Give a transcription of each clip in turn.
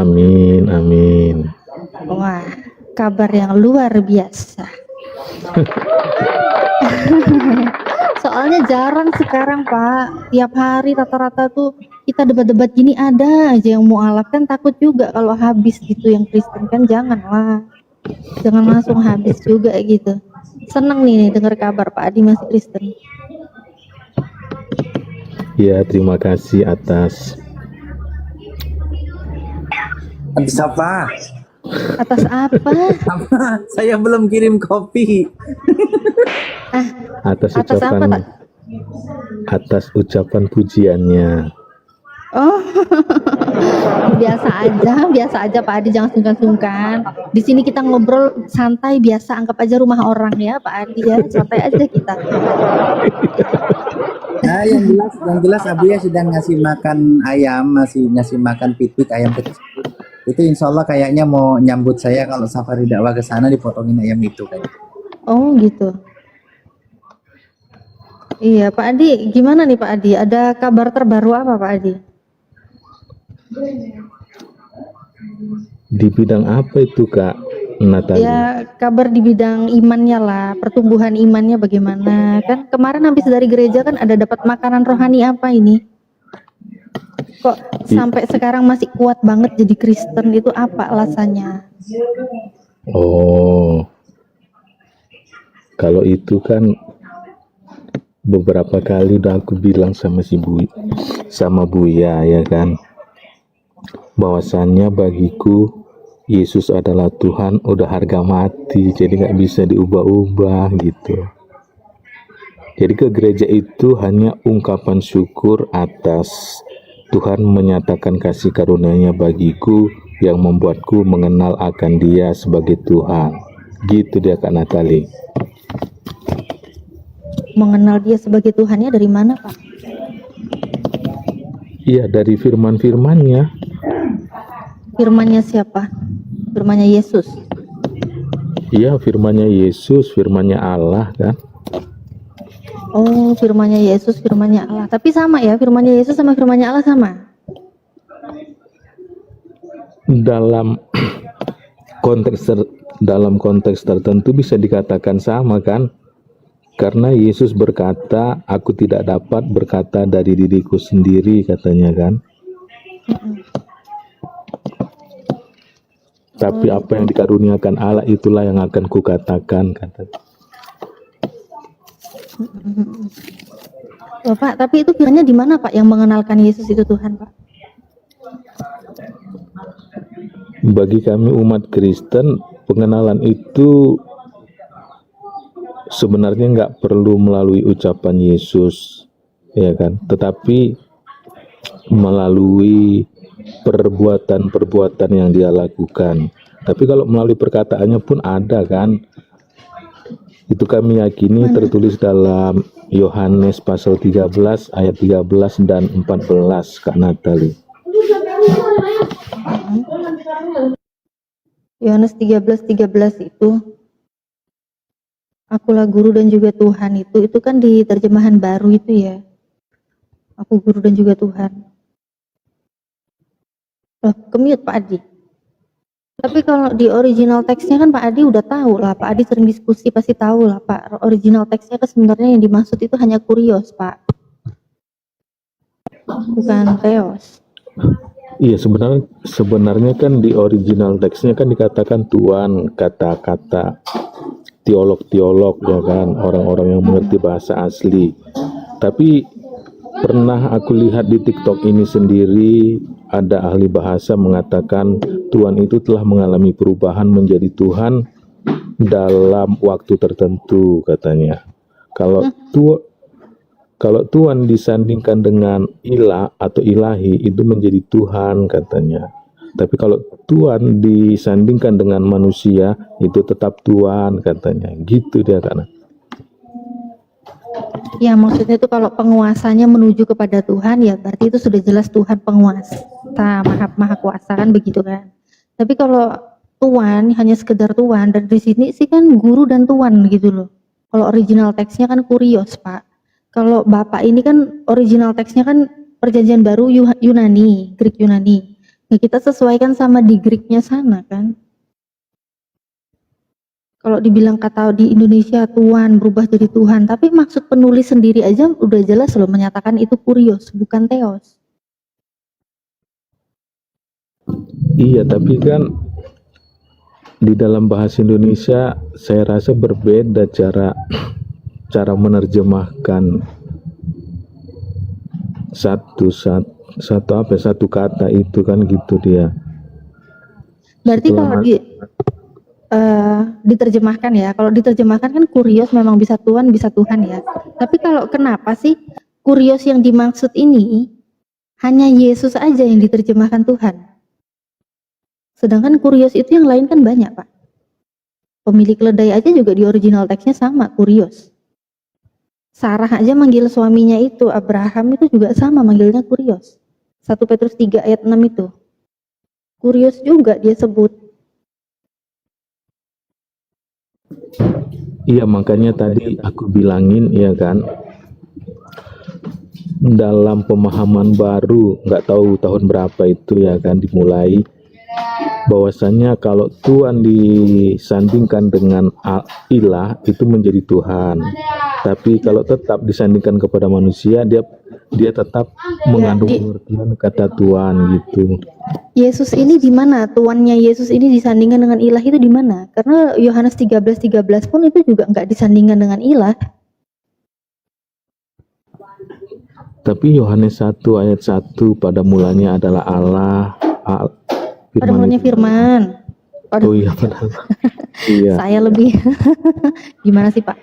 Amin, amin. Wah, kabar yang luar biasa. Soalnya jarang sekarang Pak, tiap hari rata-rata tuh kita debat-debat gini ada aja yang mualaf, kan takut juga kalau habis gitu yang Kristen, kan janganlah. Jangan langsung habis juga gitu. Seneng nih dengar kabar Pak Adi masih Kristen. Ya, terima kasih atas Atas apa? Atas apa? Apa? Saya belum kirim kopi. atas Atas apa ucapan tak? atas ucapan pujiannya. Oh, biasa aja Pak Adi, jangan sungkan-sungkan. Di sini kita ngobrol santai biasa, anggap aja rumah orang ya Pak Adi ya, santai aja kita. Nah, yang jelas Abu ya sedang ngasih makan ayam, masih ngasih makan pitik ayam kecil. Itu insya Allah kayaknya mau nyambut saya kalau safari dakwah ke sana, dipotongin ayam itu kan. Oh gitu. Iya Pak Adi, gimana nih Pak Adi? Ada kabar terbaru apa Pak Adi? Di bidang apa itu Kak Natali? Ya kabar di bidang imannya lah, pertumbuhan imannya bagaimana? Kan kemarin habis dari gereja kan ada dapat makanan rohani apa ini? Kok sampai sekarang masih kuat banget jadi Kristen, itu apa alasannya? Oh, kalau itu kan beberapa kali udah aku bilang sama sama Buya ya kan, bahwasannya bagiku Yesus adalah Tuhan, udah harga mati, jadi nggak bisa diubah-ubah gitu. Jadi ke gereja itu hanya ungkapan syukur atas Tuhan menyatakan kasih karunia-Nya bagiku yang membuatku mengenal akan Dia sebagai Tuhan. Gitu dia Kak Natali. Mengenal Dia sebagai Tuhannya dari mana Pak? Iya, dari firman-firmannya. Firmannya siapa? Firmannya Yesus. Iya, firmannya Yesus, firmannya Allah kan. Oh, firmannya Yesus, firmannya Allah. Tapi sama ya, firmannya Yesus sama firmannya Allah sama? Dalam dalam konteks tertentu bisa dikatakan sama kan. Karena Yesus berkata, aku tidak dapat berkata dari diriku sendiri, katanya kan. Tapi apa yang dikaruniakan Allah itulah yang akan kukatakan, kata. Oh, Pak, tapi itu kiranya di mana Pak yang mengenalkan Yesus itu Tuhan Pak? Bagi kami umat Kristen, pengenalan itu sebenarnya nggak perlu melalui ucapan Yesus, ya kan? Tetapi melalui perbuatan-perbuatan yang Dia lakukan. Tapi kalau melalui perkataannya pun ada kan? Itu kami yakini tertulis dalam Yohanes pasal 13 ayat 13 dan 14 Kak Natali. Yohanes 13:13 itu, akulah guru dan juga Tuhan, itu kan di terjemahan baru itu ya. Aku guru dan juga Tuhan. Loh, kemute Pak Adi. Tapi kalau di original teksnya kan Pak Adi udah tahu lah, Pak Adi sering diskusi pasti tahu lah Pak. Original teksnya kan sebenarnya yang dimaksud itu hanya kurios Pak, bukan theos. Iya, sebenarnya kan di original teksnya kan dikatakan Tuhan, kata-kata teolog-teolog ya kan, orang-orang yang mengerti bahasa asli. Tapi pernah aku lihat di TikTok ini sendiri, ada ahli bahasa mengatakan Tuhan itu telah mengalami perubahan menjadi Tuhan dalam waktu tertentu, katanya. Kalau Tuhan disandingkan dengan ilah atau ilahi, itu menjadi Tuhan, katanya. Tapi kalau Tuhan disandingkan dengan manusia, itu tetap Tuhan, katanya. Gitu dia, kan. Ya maksudnya itu kalau penguasanya menuju kepada Tuhan, ya berarti itu sudah jelas Tuhan penguasa, maha kuasa kan begitu kan. Tapi kalau Tuhan hanya sekedar Tuhan, dan di sini sih kan guru dan Tuhan gitu loh. Kalau original teksnya kan kurios Pak. Kalau Bapak ini kan original teksnya kan Perjanjian Baru Yunani, Greek Yunani. Ya kita sesuaikan sama di Greek-nya sana kan. Kalau dibilang kata di Indonesia Tuhan berubah jadi Tuhan, tapi maksud penulis sendiri aja udah jelas loh menyatakan itu kurios, bukan teos. Iya, tapi kan di dalam bahasa Indonesia saya rasa berbeda cara menerjemahkan satu kata itu kan gitu dia. Berarti kalau diterjemahkan ya, kalau diterjemahkan kan kurios memang bisa Tuhan ya. Tapi kalau kenapa sih kurios yang dimaksud ini hanya Yesus aja yang diterjemahkan Tuhan? Sedangkan kurios itu yang lain kan banyak, Pak. Pemilik keledai aja juga di original teksnya sama, kurios. Sarah aja manggil suaminya itu, Abraham itu juga sama manggilnya kurios. 1 Petrus 3 ayat 6 itu. Kurios juga dia sebut. Iya, makanya tadi aku bilangin ya kan, dalam pemahaman baru, nggak tahu tahun berapa itu ya kan dimulai, bahwasanya kalau Tuhan disandingkan dengan ilah itu menjadi Tuhan, tapi kalau tetap disandingkan kepada manusia dia tetap mengandung pengertian kata Tuhan gitu. Yesus ini di mana? Tuannya Yesus ini disandingkan dengan ilah itu di mana? Karena Yohanes 13:13 pun itu juga nggak disandingkan dengan ilah. Tapi Yohanes 1 ayat 1 pada mulanya adalah Allah. Pada mulanya firman. Oh iya, iya. Saya lebih gimana sih Pak?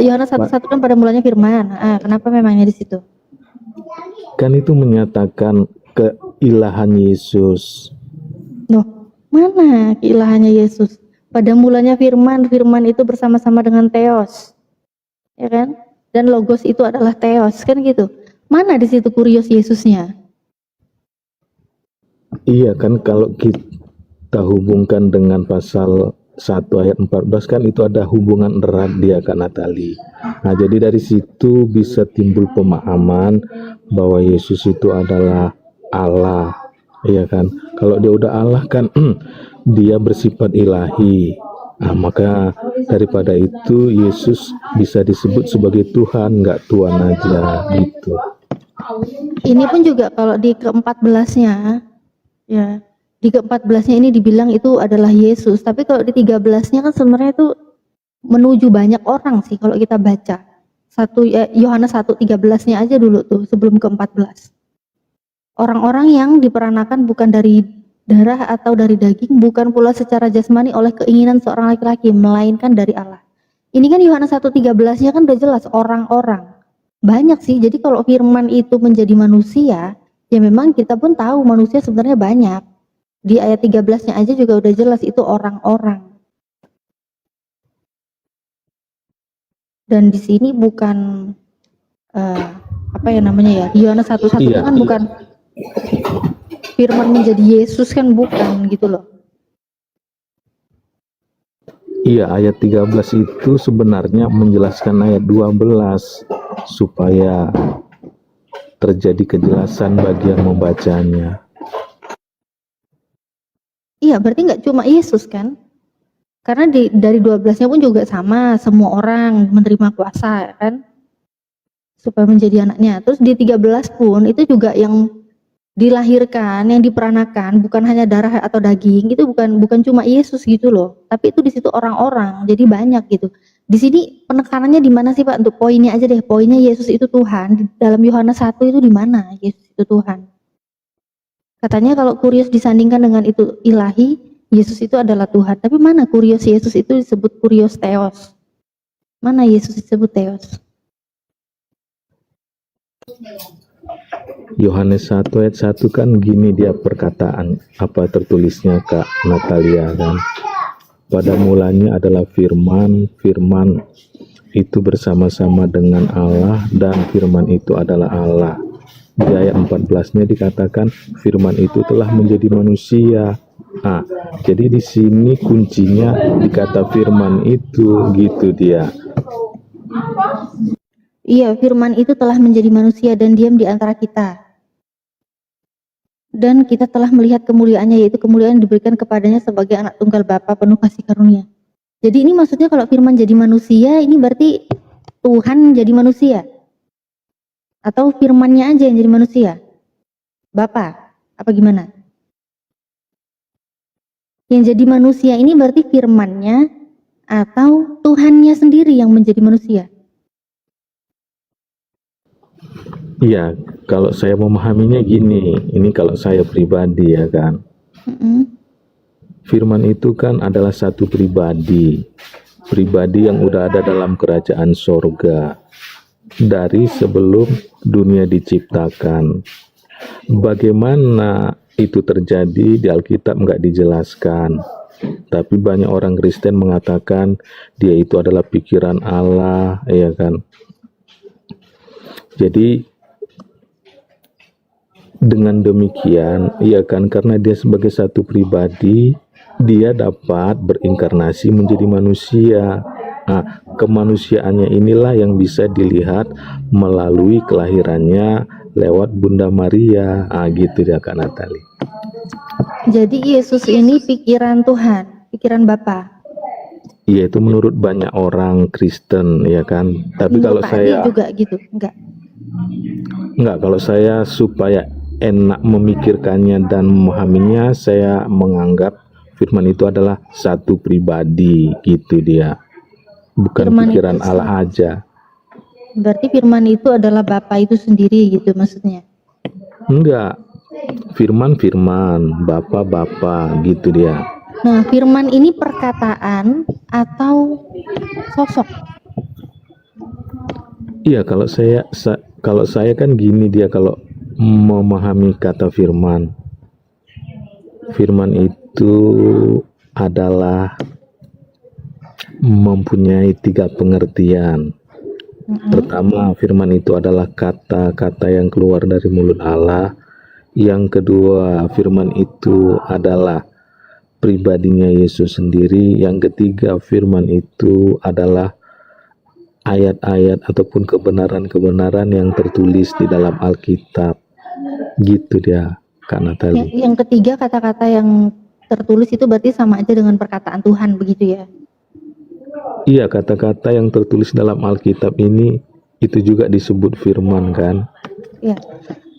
Yohanes 1:1 kan pada mulanya firman. Kenapa memangnya di situ? Kan itu menyatakan keilahan Yesus. Loh, mana keilahannya Yesus? Pada mulanya firman, firman itu bersama-sama dengan Theos. Ya kan? Dan logos itu adalah Theos, kan gitu. Mana di situ kurios Yesusnya? Iya kan, kalau kita hubungkan dengan pasal 1 ayat 14 kan itu ada hubungan erat dia kan Natali. Nah, jadi dari situ bisa timbul pemahaman bahwa Yesus itu adalah Allah, iya kan. Kalau dia udah Allah kan dia bersifat ilahi. Nah, maka daripada itu Yesus bisa disebut sebagai Tuhan, nggak Tuhan aja gitu. Ini pun juga kalau di ke-14-nya ya, di ke-14-nya ini dibilang itu adalah Yesus, tapi kalau di 13-nya kan sebenarnya itu menuju banyak orang sih kalau kita baca. Yohanes 1:13-nya aja dulu tuh sebelum ke-14. Orang-orang yang diperanakan bukan dari darah atau dari daging, bukan pula secara jasmani oleh keinginan seorang laki-laki, melainkan dari Allah. Ini kan Yohanes 1:13-nya kan udah jelas orang-orang. Banyak sih, jadi kalau firman itu menjadi manusia, ya memang kita pun tahu manusia sebenarnya banyak. Di ayat 13-nya aja juga udah jelas itu orang-orang. Dan di sini bukan apa ya namanya ya, Yohanes 1:1 Iya, kan bukan firman menjadi Yesus kan, bukan gitu loh. Iya, ayat 13 itu sebenarnya menjelaskan ayat 12 supaya terjadi kejelasan bagi yang membacanya. Iya, berarti nggak cuma Yesus kan? Karena dari 12-nya pun juga sama, semua orang menerima kuasa kan, supaya menjadi anaknya. Terus di 13 pun itu juga yang dilahirkan, yang diperanakan bukan hanya darah atau daging, itu bukan cuma Yesus gitu loh, tapi itu di situ orang-orang, jadi banyak gitu. Di sini penekanannya di mana sih Pak? Untuk poinnya aja deh, poinnya Yesus itu Tuhan. Di dalam Yohanes 1 itu di mana Yesus itu Tuhan? Katanya kalau kurios disandingkan dengan itu ilahi, Yesus itu adalah Tuhan. Tapi mana kurios Yesus itu disebut kurios Theos? Mana Yesus disebut Theos? Yohanes 1 ayat 1 kan gini dia perkataan, apa tertulisnya Kak Natalia kan. Pada mulanya adalah firman, firman itu bersama-sama dengan Allah dan firman itu adalah Allah. Di ayat 14-nya dikatakan firman itu telah menjadi manusia. Nah, jadi di sini kuncinya di kata firman itu gitu dia. Iya, firman itu telah menjadi manusia dan diam di antara kita. dan kita telah melihat kemuliaannya, yaitu kemuliaan yang diberikan kepadanya sebagai anak tunggal Bapa penuh kasih karunia. Jadi ini maksudnya kalau firman jadi manusia, ini berarti Tuhan jadi manusia? Atau firmannya aja yang jadi manusia? Bapa? Apa gimana? Yang jadi manusia ini berarti firmannya atau Tuhannya sendiri yang menjadi manusia? Iya, kalau saya memahaminya gini, ini kalau saya pribadi ya kan. Firman itu kan adalah satu pribadi yang udah ada dalam kerajaan sorga dari sebelum dunia diciptakan. Bagaimana itu terjadi di Alkitab nggak dijelaskan, tapi banyak orang Kristen mengatakan dia itu adalah pikiran Allah, ya kan. Jadi dengan demikian, ya kan, karena dia sebagai satu pribadi, dia dapat berinkarnasi menjadi manusia. Nah, kemanusiaannya inilah yang bisa dilihat melalui kelahirannya lewat Bunda Maria. Gitu dia Kak Natali. Jadi Yesus ini pikiran Tuhan, pikiran Bapa. Iya, itu menurut banyak orang Kristen, ya kan. Tapi kalau Pak saya Adi juga gitu, enggak, kalau saya supaya enak memikirkannya dan memahaminya, saya menganggap firman itu adalah satu pribadi, gitu dia. Bukan Firman pikiran itu Allah aja. Berarti firman itu adalah Bapa itu sendiri gitu maksudnya? Enggak. Firman, Bapa gitu dia. Nah, firman ini perkataan atau sosok? Iya, kalau saya kan gini dia kalau memahami kata firman. Firman itu adalah mempunyai 3 pengertian. Pertama, firman itu adalah kata-kata yang keluar dari mulut Allah. Yang kedua, firman itu adalah pribadinya Yesus sendiri. Yang ketiga, firman itu adalah ayat-ayat ataupun kebenaran-kebenaran yang tertulis di dalam Alkitab. Gitu dia, Kak Natali. Yang ketiga, kata-kata yang tertulis itu berarti sama aja dengan perkataan Tuhan, begitu ya? Iya, kata-kata yang tertulis dalam Alkitab ini itu juga disebut firman kan? Iya.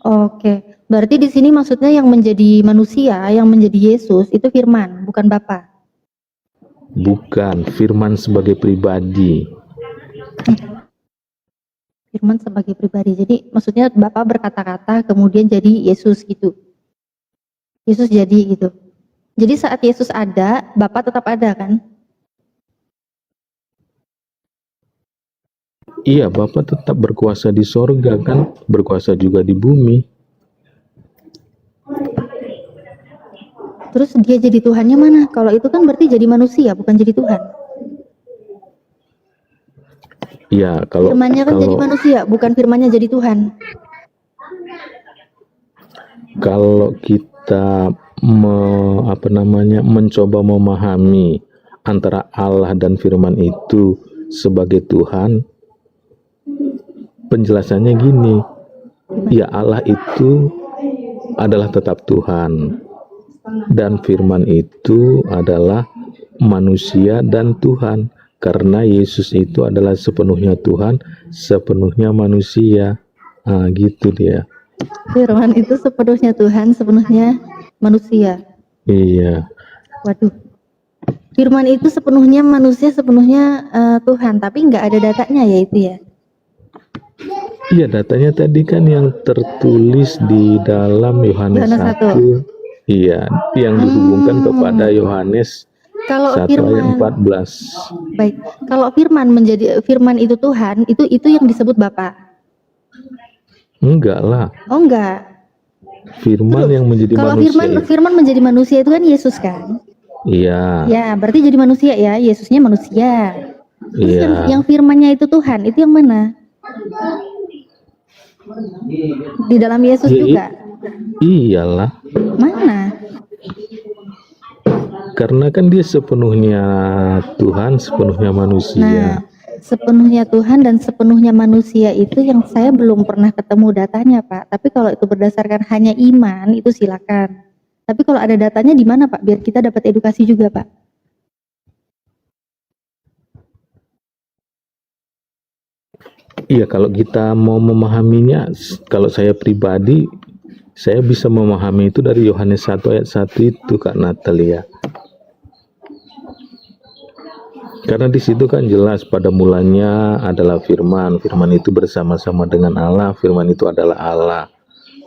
Oke. Berarti di sini maksudnya yang menjadi manusia, yang menjadi Yesus itu firman, bukan Bapa. Bukan, firman sebagai pribadi. Firman sebagai pribadi. Jadi maksudnya Bapa berkata-kata kemudian jadi Yesus gitu. Yesus jadi gitu. Jadi saat Yesus ada, Bapa tetap ada kan? Iya, Bapa tetap berkuasa di sorga kan, berkuasa juga di bumi. Terus dia jadi Tuhannya mana? Kalau itu kan berarti jadi manusia, bukan jadi Tuhan. Iya, kalau Firmannya kan jadi manusia, bukan firmannya jadi Tuhan. Kalau kita mencoba memahami antara Allah dan firman itu sebagai Tuhan, penjelasannya gini, ya Allah itu adalah tetap Tuhan dan firman itu adalah manusia dan Tuhan, karena Yesus itu adalah sepenuhnya Tuhan, sepenuhnya manusia. Gitu dia. Firman itu sepenuhnya Tuhan, sepenuhnya manusia. Iya. Waduh. Firman itu sepenuhnya manusia, sepenuhnya Tuhan, tapi nggak ada datanya ya itu ya? Iya, datanya tadi kan yang tertulis di dalam Yohanes 1. Iya, yang dihubungkan kepada Yohanes 1 ayat 14. Baik, kalau firman itu Tuhan, itu yang disebut Bapa. Enggak lah. Oh enggak. Firman yang menjadi kalau manusia. Kalau firman menjadi manusia itu kan Yesus kan? Iya. Ya, berarti jadi manusia ya, Yesusnya manusia. Terus Iya. yang firmannya itu Tuhan, itu yang mana? Di dalam Yesus juga? Iyalah. Mana? Karena kan dia sepenuhnya Tuhan, sepenuhnya manusia. sepenuhnya Tuhan dan sepenuhnya manusia itu yang saya belum pernah ketemu datanya, Pak. Tapi kalau itu berdasarkan hanya iman, itu silakan. Tapi kalau ada datanya di mana, Pak? Biar kita dapat edukasi juga, Pak. Iya, kalau kita mau memahaminya, kalau saya pribadi, saya bisa memahami itu dari Yohanes 1 ayat 1 itu, Kak Natalia. Karena di situ kan jelas pada mulanya adalah firman, firman itu bersama-sama dengan Allah, firman itu adalah Allah.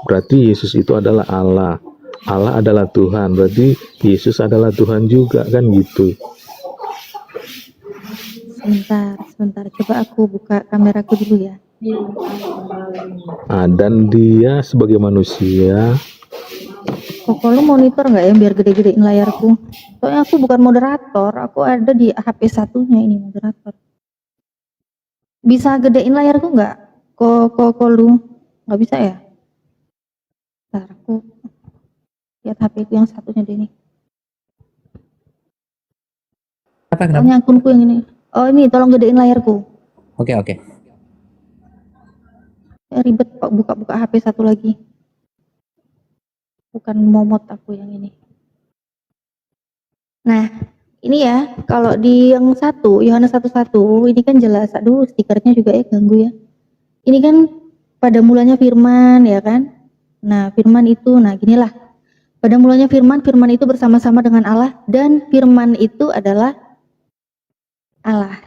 Berarti Yesus itu adalah Allah. Allah adalah Tuhan, berarti Yesus adalah Tuhan juga, kan gitu. Sebentar. Coba aku buka kameraku dulu ya. Dan dia sebagai manusia, Kok lu monitor nggak ya biar gede-gedein layarku? Soalnya aku bukan moderator, aku ada di HP satunya ini moderator. Bisa gedein layarku nggak? Kok lu nggak bisa ya? Bentar, aku lihat HP ku yang satunya deh nih. Kenapa? Soalnya akunku yang ini. Oh ini, tolong gedein layarku. Oke. Ribet kok buka-buka HP satu lagi. Bukan momot aku yang ini. Nah, ini ya, kalau di yang satu, Yohanes 1:1, ini kan jelas. Aduh, stikernya juga ya ganggu ya. Ini kan pada mulanya firman, ya kan? Nah, firman itu, nah ginilah. Pada mulanya firman itu bersama-sama dengan Allah, dan firman itu adalah Allah.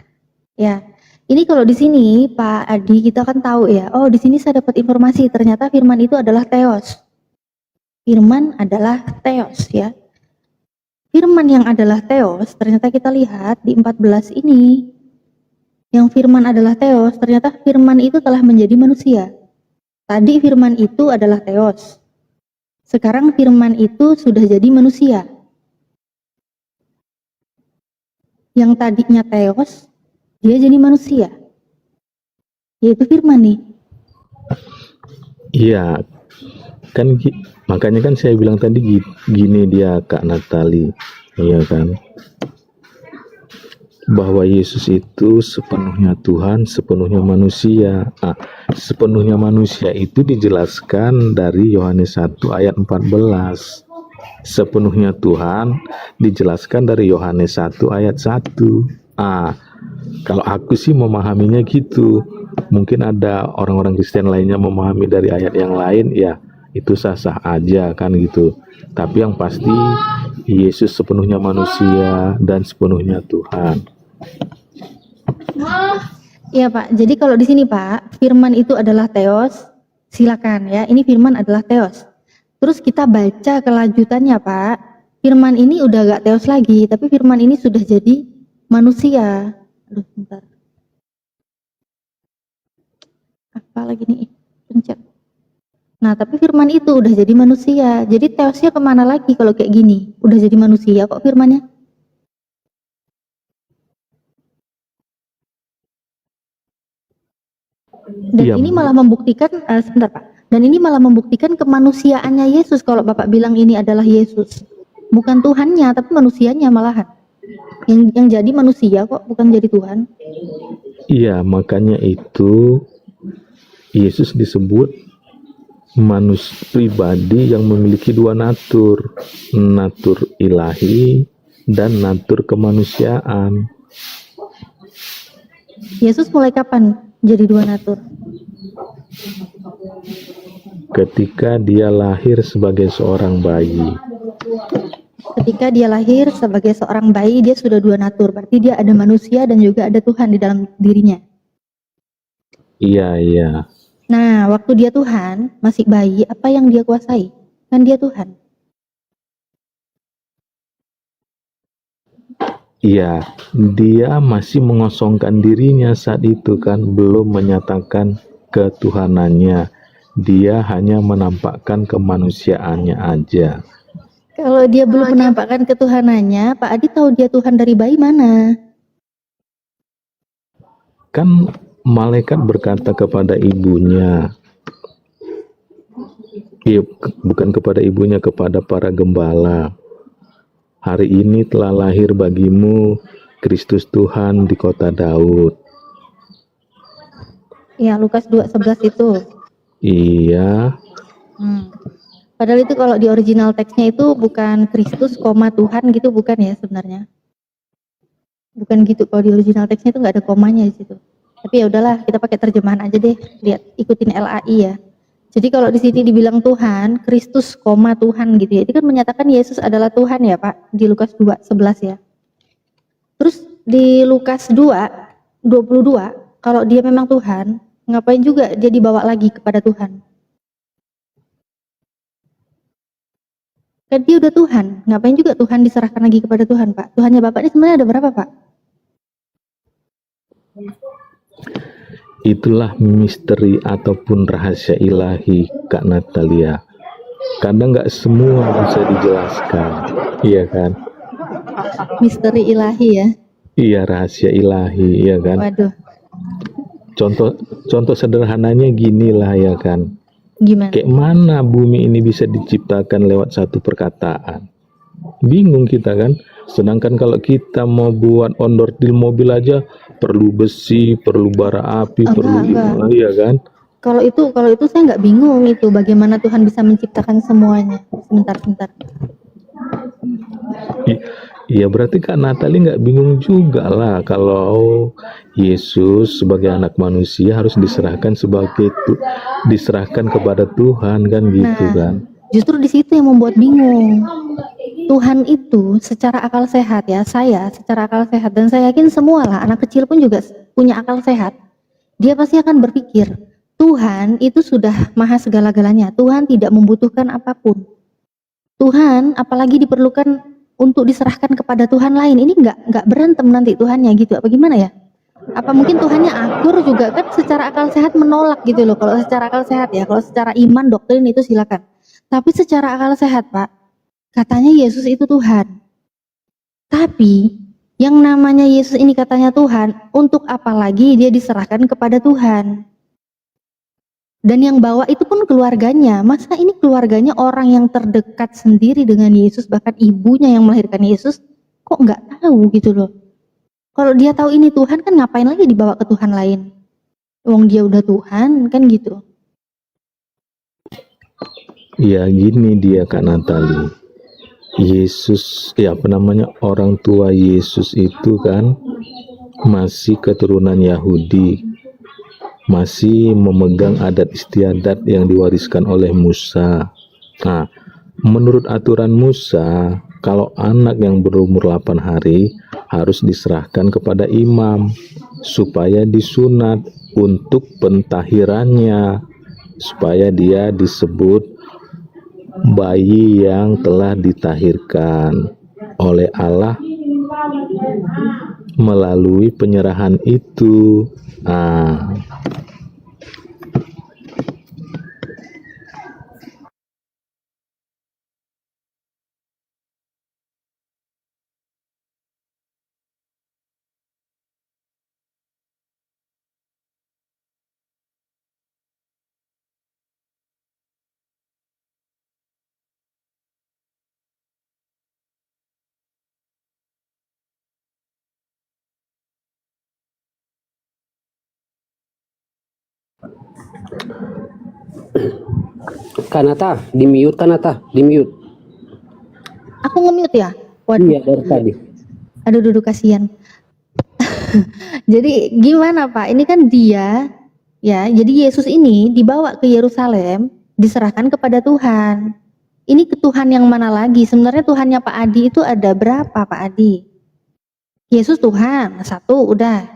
Ya, ini kalau di sini Pak Adi kita kan tahu ya. Oh, di sini saya dapat informasi ternyata firman itu adalah Theos. Firman adalah Theos ya. Firman yang adalah Theos ternyata kita lihat di 14 ini. Yang firman adalah Theos, ternyata firman itu telah menjadi manusia. Tadi firman itu adalah Theos. Sekarang firman itu sudah jadi manusia. Yang tadinya Theos, dia jadi manusia. Yaitu firman nih. iya, kan makanya kan saya bilang tadi gini dia Kak Natali, iya kan? Bahwa Yesus itu sepenuhnya Tuhan, sepenuhnya manusia. Sepenuhnya manusia itu dijelaskan dari Yohanes 1 ayat 14. Sepenuhnya Tuhan dijelaskan dari Yohanes 1 ayat 1. Kalau aku sih memahaminya gitu. Mungkin ada orang-orang Kristen lainnya memahami dari ayat yang lain, ya itu sah-sah aja kan gitu. Tapi yang pasti Yesus sepenuhnya manusia dan sepenuhnya Tuhan. Iya Pak, jadi kalau di sini Pak, firman itu adalah Theos, silakan ya, ini firman adalah Theos. Terus kita baca kelanjutannya Pak, firman ini udah gak Theos lagi, tapi firman ini sudah jadi manusia. Aduh, bentar. Apa lagi nih? Pencet. Nah, tapi firman itu udah jadi manusia. Jadi Theosnya kemana lagi kalau kayak gini? Udah jadi manusia kok firmannya? Dan Iya, ini malah membuktikan, sebentar Pak. Dan ini malah membuktikan kemanusiaannya Yesus kalau Bapak bilang ini adalah Yesus. Bukan Tuhannya, tapi manusianya malahan. Yang jadi manusia kok, bukan jadi Tuhan. Iya, makanya itu Yesus disebut manusia pribadi yang memiliki dua natur, natur ilahi dan natur kemanusiaan. Yesus mulai kapan jadi dua natur? Ketika dia lahir sebagai seorang bayi. Ketika dia lahir sebagai seorang bayi, dia sudah dua natur. Berarti dia ada manusia dan juga ada Tuhan di dalam dirinya. Iya. Nah, waktu dia Tuhan, masih bayi, apa yang dia kuasai? Kan dia Tuhan. Iya, dia masih mengosongkan dirinya saat itu kan, belum menyatakan ketuhanannya. Dia hanya menampakkan kemanusiaannya aja. Kalau dia belum menampakkan ketuhanannya, Pak Adi tahu dia Tuhan dari bayi mana? Kan malaikat berkata kepada ibunya, bukan kepada ibunya, kepada para gembala, hari ini telah lahir bagimu Kristus Tuhan di kota Daud. Ya, Lukas 2:11 itu. Iya, Padahal itu kalau di original teksnya itu bukan Kristus, Tuhan gitu, bukan ya sebenarnya. Bukan gitu, kalau di original teksnya itu nggak ada komanya di situ. Tapi ya udahlah, kita pakai terjemahan aja deh, lihat ikutin LAI ya. Jadi kalau di sini dibilang Tuhan, Kristus, Tuhan gitu ya. Itu kan menyatakan Yesus adalah Tuhan ya, Pak, di Lukas 2:11 ya. Terus di Lukas 2:22, kalau dia memang Tuhan, ngapain juga dia dibawa lagi kepada Tuhan? Kan dia udah Tuhan, ngapain juga Tuhan diserahkan lagi kepada Tuhan, Pak? Tuhannya Bapak ini sebenarnya ada berapa, Pak? itulah misteri ataupun rahasia ilahi, Kak Natalia. Kadang nggak semua bisa dijelaskan, iya kan? Misteri ilahi ya. Iya, rahasia ilahi, iya kan? Waduh, Contoh sederhananya gini lah, ya kan? gimana? Kayak mana bumi ini bisa diciptakan lewat satu perkataan? Bingung kita kan? Sedangkan kalau kita mau buat onderdil mobil aja perlu besi, perlu bara api, perlu Enggak. iya kan? Kalau itu saya nggak bingung itu bagaimana Tuhan bisa menciptakan semuanya. Sebentar. Iya, berarti Kak Natali nggak bingung juga lah kalau Yesus sebagai anak manusia harus diserahkan kepada Tuhan kan gitu Nah, kan? justru di situ yang membuat bingung. Tuhan itu secara akal sehat ya, saya secara akal sehat dan saya yakin semua lah anak kecil pun juga punya akal sehat. Dia pasti akan berpikir, Tuhan itu sudah maha segala-galanya. Tuhan tidak membutuhkan apapun. Tuhan apalagi diperlukan untuk diserahkan kepada Tuhan lain. Ini nggak berantem nanti Tuhannya gitu. Apa gimana ya? Apa mungkin Tuhannya akur juga kan secara akal sehat menolak gitu loh. Kalau secara akal sehat ya, kalau secara iman doktrin itu silakan. Tapi secara akal sehat, Pak, katanya Yesus itu Tuhan. Tapi yang namanya Yesus ini katanya Tuhan, untuk apa lagi dia diserahkan kepada Tuhan? Dan yang bawa itu pun keluarganya. Masa ini keluarganya orang yang terdekat sendiri dengan Yesus, bahkan ibunya yang melahirkan Yesus, kok nggak tahu gitu loh. Kalau dia tahu ini Tuhan, kan ngapain lagi dibawa ke Tuhan lain? Wong dia udah Tuhan, kan gitu. Ya gini dia Kak Natali. Yesus, ya apa namanya, orang tua Yesus itu kan masih keturunan Yahudi, masih memegang adat istiadat yang diwariskan oleh Musa. Nah, menurut aturan Musa, kalau anak yang berumur 8 hari harus diserahkan kepada imam supaya disunat untuk pentahirannya, supaya dia disebut bayi yang telah ditahirkan oleh Allah melalui penyerahan itu. Nah, Kanata, di-mute Kanata, di-mute. Aku nge-mute ya? Waduh, Iya, dari tadi. aduh duduk kasihan. Jadi gimana Pak? Ini kan dia, ya. Jadi Yesus ini dibawa ke Yerusalem, diserahkan kepada Tuhan. Ini ke Tuhan yang mana lagi? Sebenarnya Tuhannya Pak Adi itu ada berapa Pak Adi? Yesus Tuhan, satu udah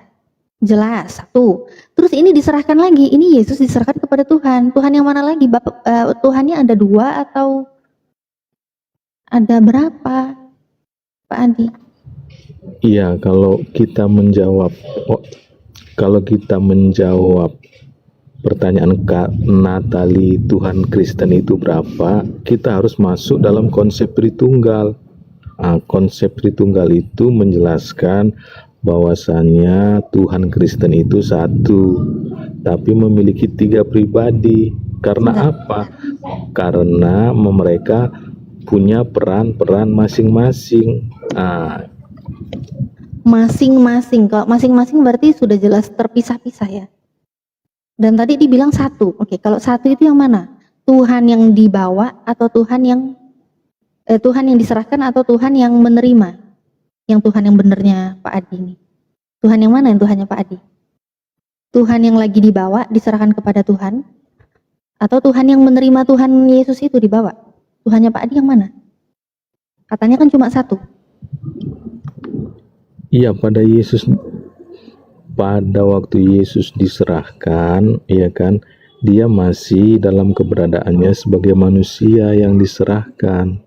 jelas, satu. Terus ini diserahkan lagi, ini Yesus diserahkan kepada Tuhan. Tuhan yang mana lagi? Tuhannya ada dua atau ada berapa Pak Adi? iya, kalau kita menjawab pertanyaan Kak Natali, Tuhan Kristen itu berapa, kita harus masuk dalam konsep Tritunggal. Nah, konsep Tritunggal itu menjelaskan bahwasannya Tuhan Kristen itu satu, tapi memiliki 3 pribadi. Karena apa? Karena mereka punya peran-peran masing-masing. Nah, Masing-masing, kalau masing-masing berarti sudah jelas terpisah-pisah ya. Dan tadi dibilang satu. Oke, kalau satu itu yang mana? Tuhan yang dibawa atau Tuhan yang diserahkan atau Tuhan yang menerima? Yang Tuhan yang benernya Pak Adi ini. Tuhan yang mana yang Tuhannya Pak Adi? Tuhan yang lagi dibawa diserahkan kepada Tuhan atau Tuhan yang menerima Tuhan Yesus itu dibawa? Tuhannya Pak Adi yang mana? Katanya kan cuma satu. Iya, pada waktu Yesus diserahkan, ya kan, dia masih dalam keberadaannya sebagai manusia yang diserahkan.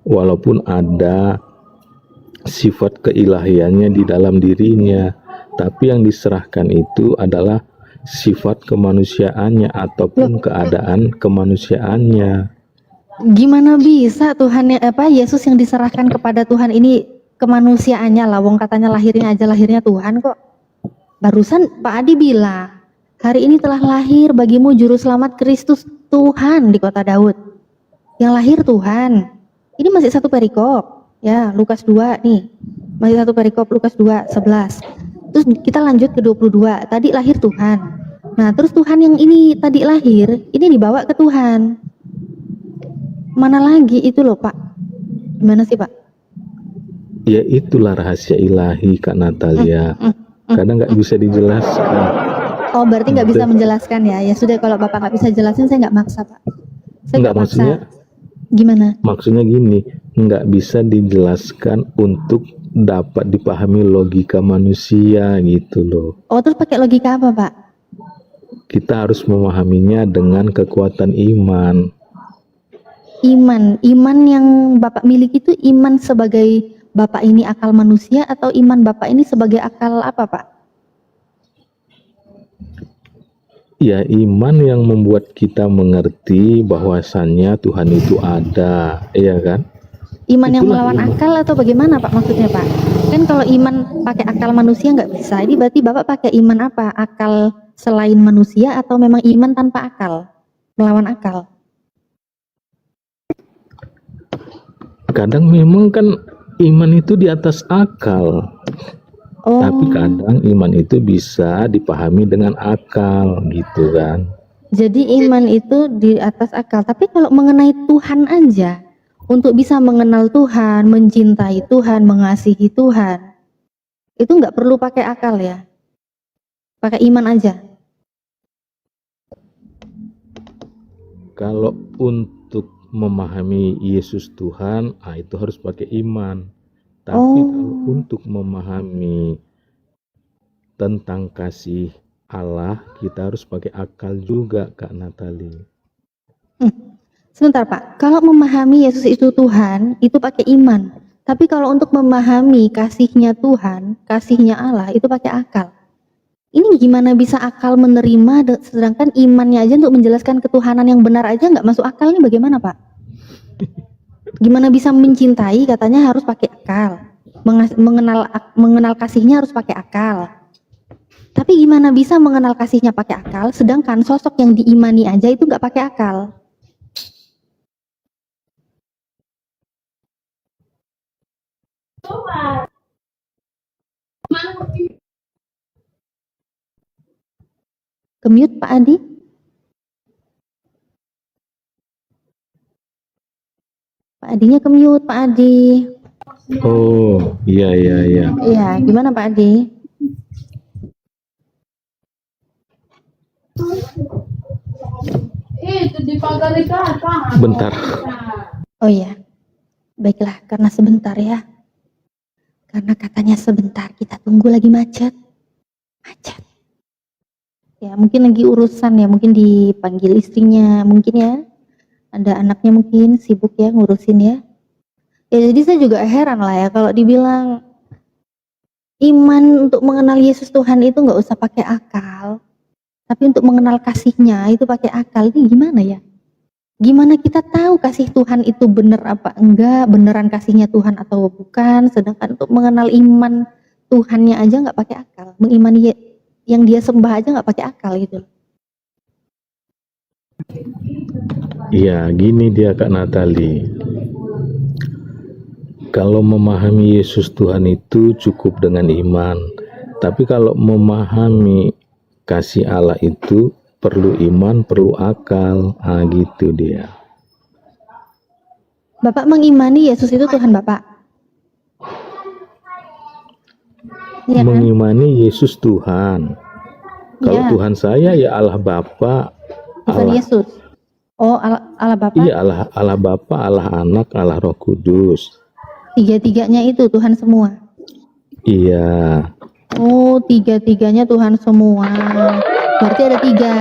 Walaupun ada sifat keilahiannya di dalam dirinya, tapi yang diserahkan itu adalah sifat kemanusiaannya ataupun keadaan kemanusiaannya. Gimana bisa Yesus yang diserahkan kepada Tuhan ini kemanusiaannya lah, wong katanya lahirnya Tuhan kok. Barusan Pak Adi bilang, hari ini telah lahir bagimu juru selamat Kristus Tuhan di kota Daud. Yang lahir Tuhan. Ini masih satu perikop. Ya, Lukas 2 nih. Masih satu perikop Lukas 2:11. Terus kita lanjut ke 22. Tadi lahir Tuhan. Nah, terus Tuhan yang ini tadi lahir, ini dibawa ke Tuhan. Mana lagi itu loh, Pak? Gimana sih, Pak? Ya itulah rahasia ilahi Kak Natalia. Kadang nggak bisa dijelaskan. Oh, berarti nggak bisa menjelaskan ya? Ya sudah, kalau Bapak nggak bisa jelasin, saya nggak maksa, Pak. Saya Nggak, maksa. maksudnya Gimana? Maksudnya gini, nggak bisa dijelaskan untuk dapat dipahami logika manusia gitu loh. Oh, terus pakai logika apa, Pak? Kita harus memahaminya dengan kekuatan iman. Iman yang Bapak miliki itu iman sebagai Bapak ini akal manusia atau iman Bapak ini sebagai akal apa, Pak? Ya, iman yang membuat kita mengerti bahwasannya Tuhan itu ada, iya kan? Iman yang Itulah melawan iman. akal atau bagaimana, Pak, maksudnya, Pak? Kan kalau iman pakai akal manusia nggak bisa. Ini berarti Bapak pakai iman apa? Akal selain manusia atau memang iman tanpa akal? Melawan akal? Kadang memang kan iman itu di atas akal. Oh, Tapi kadang iman itu bisa dipahami dengan akal gitu kan. jadi iman itu di atas akal. Tapi kalau mengenai Tuhan aja, untuk bisa mengenal Tuhan, mencintai Tuhan, mengasihi Tuhan, itu nggak perlu pakai akal ya? Pakai iman aja. Kalau untuk memahami Yesus Tuhan, itu harus pakai iman. Tapi kalau untuk memahami tentang kasih Allah, kita harus pakai akal juga, Kak Natali. Sebentar, Pak. Kalau memahami Yesus itu Tuhan, itu pakai iman. Tapi kalau untuk memahami kasihnya Tuhan, kasihnya Allah, itu pakai akal. Ini gimana bisa akal menerima, sedangkan imannya aja untuk menjelaskan ketuhanan yang benar aja nggak masuk akal, nih bagaimana, Pak? Gimana bisa mencintai, katanya harus pakai akal. Mengenal kasihnya harus pakai akal. Tapi gimana bisa mengenal kasihnya pakai akal, sedangkan sosok yang diimani aja itu nggak pakai akal? Kemute Pak Adi? Pak Adinya kemute, Pak Adi. Oh, iya. Iya, gimana Pak Adi? Bentar. Oh iya, baiklah, karena sebentar ya. Karena katanya sebentar, kita tunggu lagi macet. Ya, mungkin lagi urusan ya, mungkin dipanggil istrinya, mungkin ya. Ada anaknya mungkin sibuk ya ngurusin ya. Ya jadi saya juga heran lah ya kalau dibilang iman untuk mengenal Yesus Tuhan itu nggak usah pakai akal. Tapi untuk mengenal kasihnya itu pakai akal. Ini gimana ya? Gimana kita tahu kasih Tuhan itu benar apa enggak, beneran kasihnya Tuhan atau bukan, sedangkan untuk mengenal iman Tuhannya aja nggak pakai akal, mengimani yang dia sembah aja nggak pakai akal gitu. Iya, gini dia Kak Natali. Kalau memahami Yesus Tuhan itu cukup dengan iman. Tapi kalau memahami kasih Allah itu perlu iman, perlu akal. Gitu dia. Bapak mengimani Yesus itu Tuhan Bapak? Iya kan? Mengimani Yesus Tuhan. Kalau Iya. Tuhan saya ya Allah Bapa, Bukan Allah, Yesus. Oh, Allah Bapa. iya Allah Bapa, Allah Anak, Allah Roh Kudus. Tiga-tiganya itu Tuhan semua. Iya, Oh, tiga-tiganya Tuhan semua. Berarti ada 3.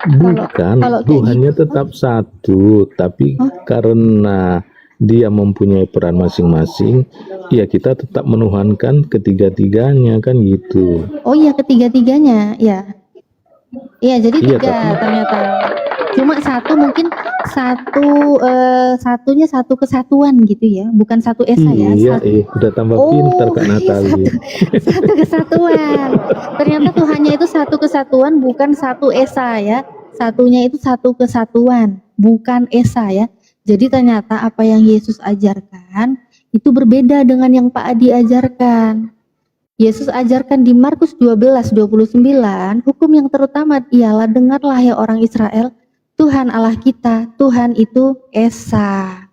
bukan kalau kayak Tuhannya gitu, tetap satu, tapi karena dia mempunyai peran masing-masing, ya kita tetap menuhankan ketiga-tiganya kan gitu. Oh iya, ketiga-tiganya, ya. Iya, jadi Iya, 3 ternyata. Cuma satunya satu kesatuan gitu ya, bukan satu esa ya. Iya, udah tambah pintar Kak Natali. Satu kesatuan. Ternyata Tuhannya itu satu kesatuan, bukan satu esa ya. Satunya itu satu kesatuan, bukan esa ya. Jadi ternyata apa yang Yesus ajarkan itu berbeda dengan yang Pak Adi ajarkan. Yesus ajarkan di Markus 12:29, hukum yang terutama ialah, dengarlah ya orang Israel, Tuhan Allah kita, Tuhan itu Esa.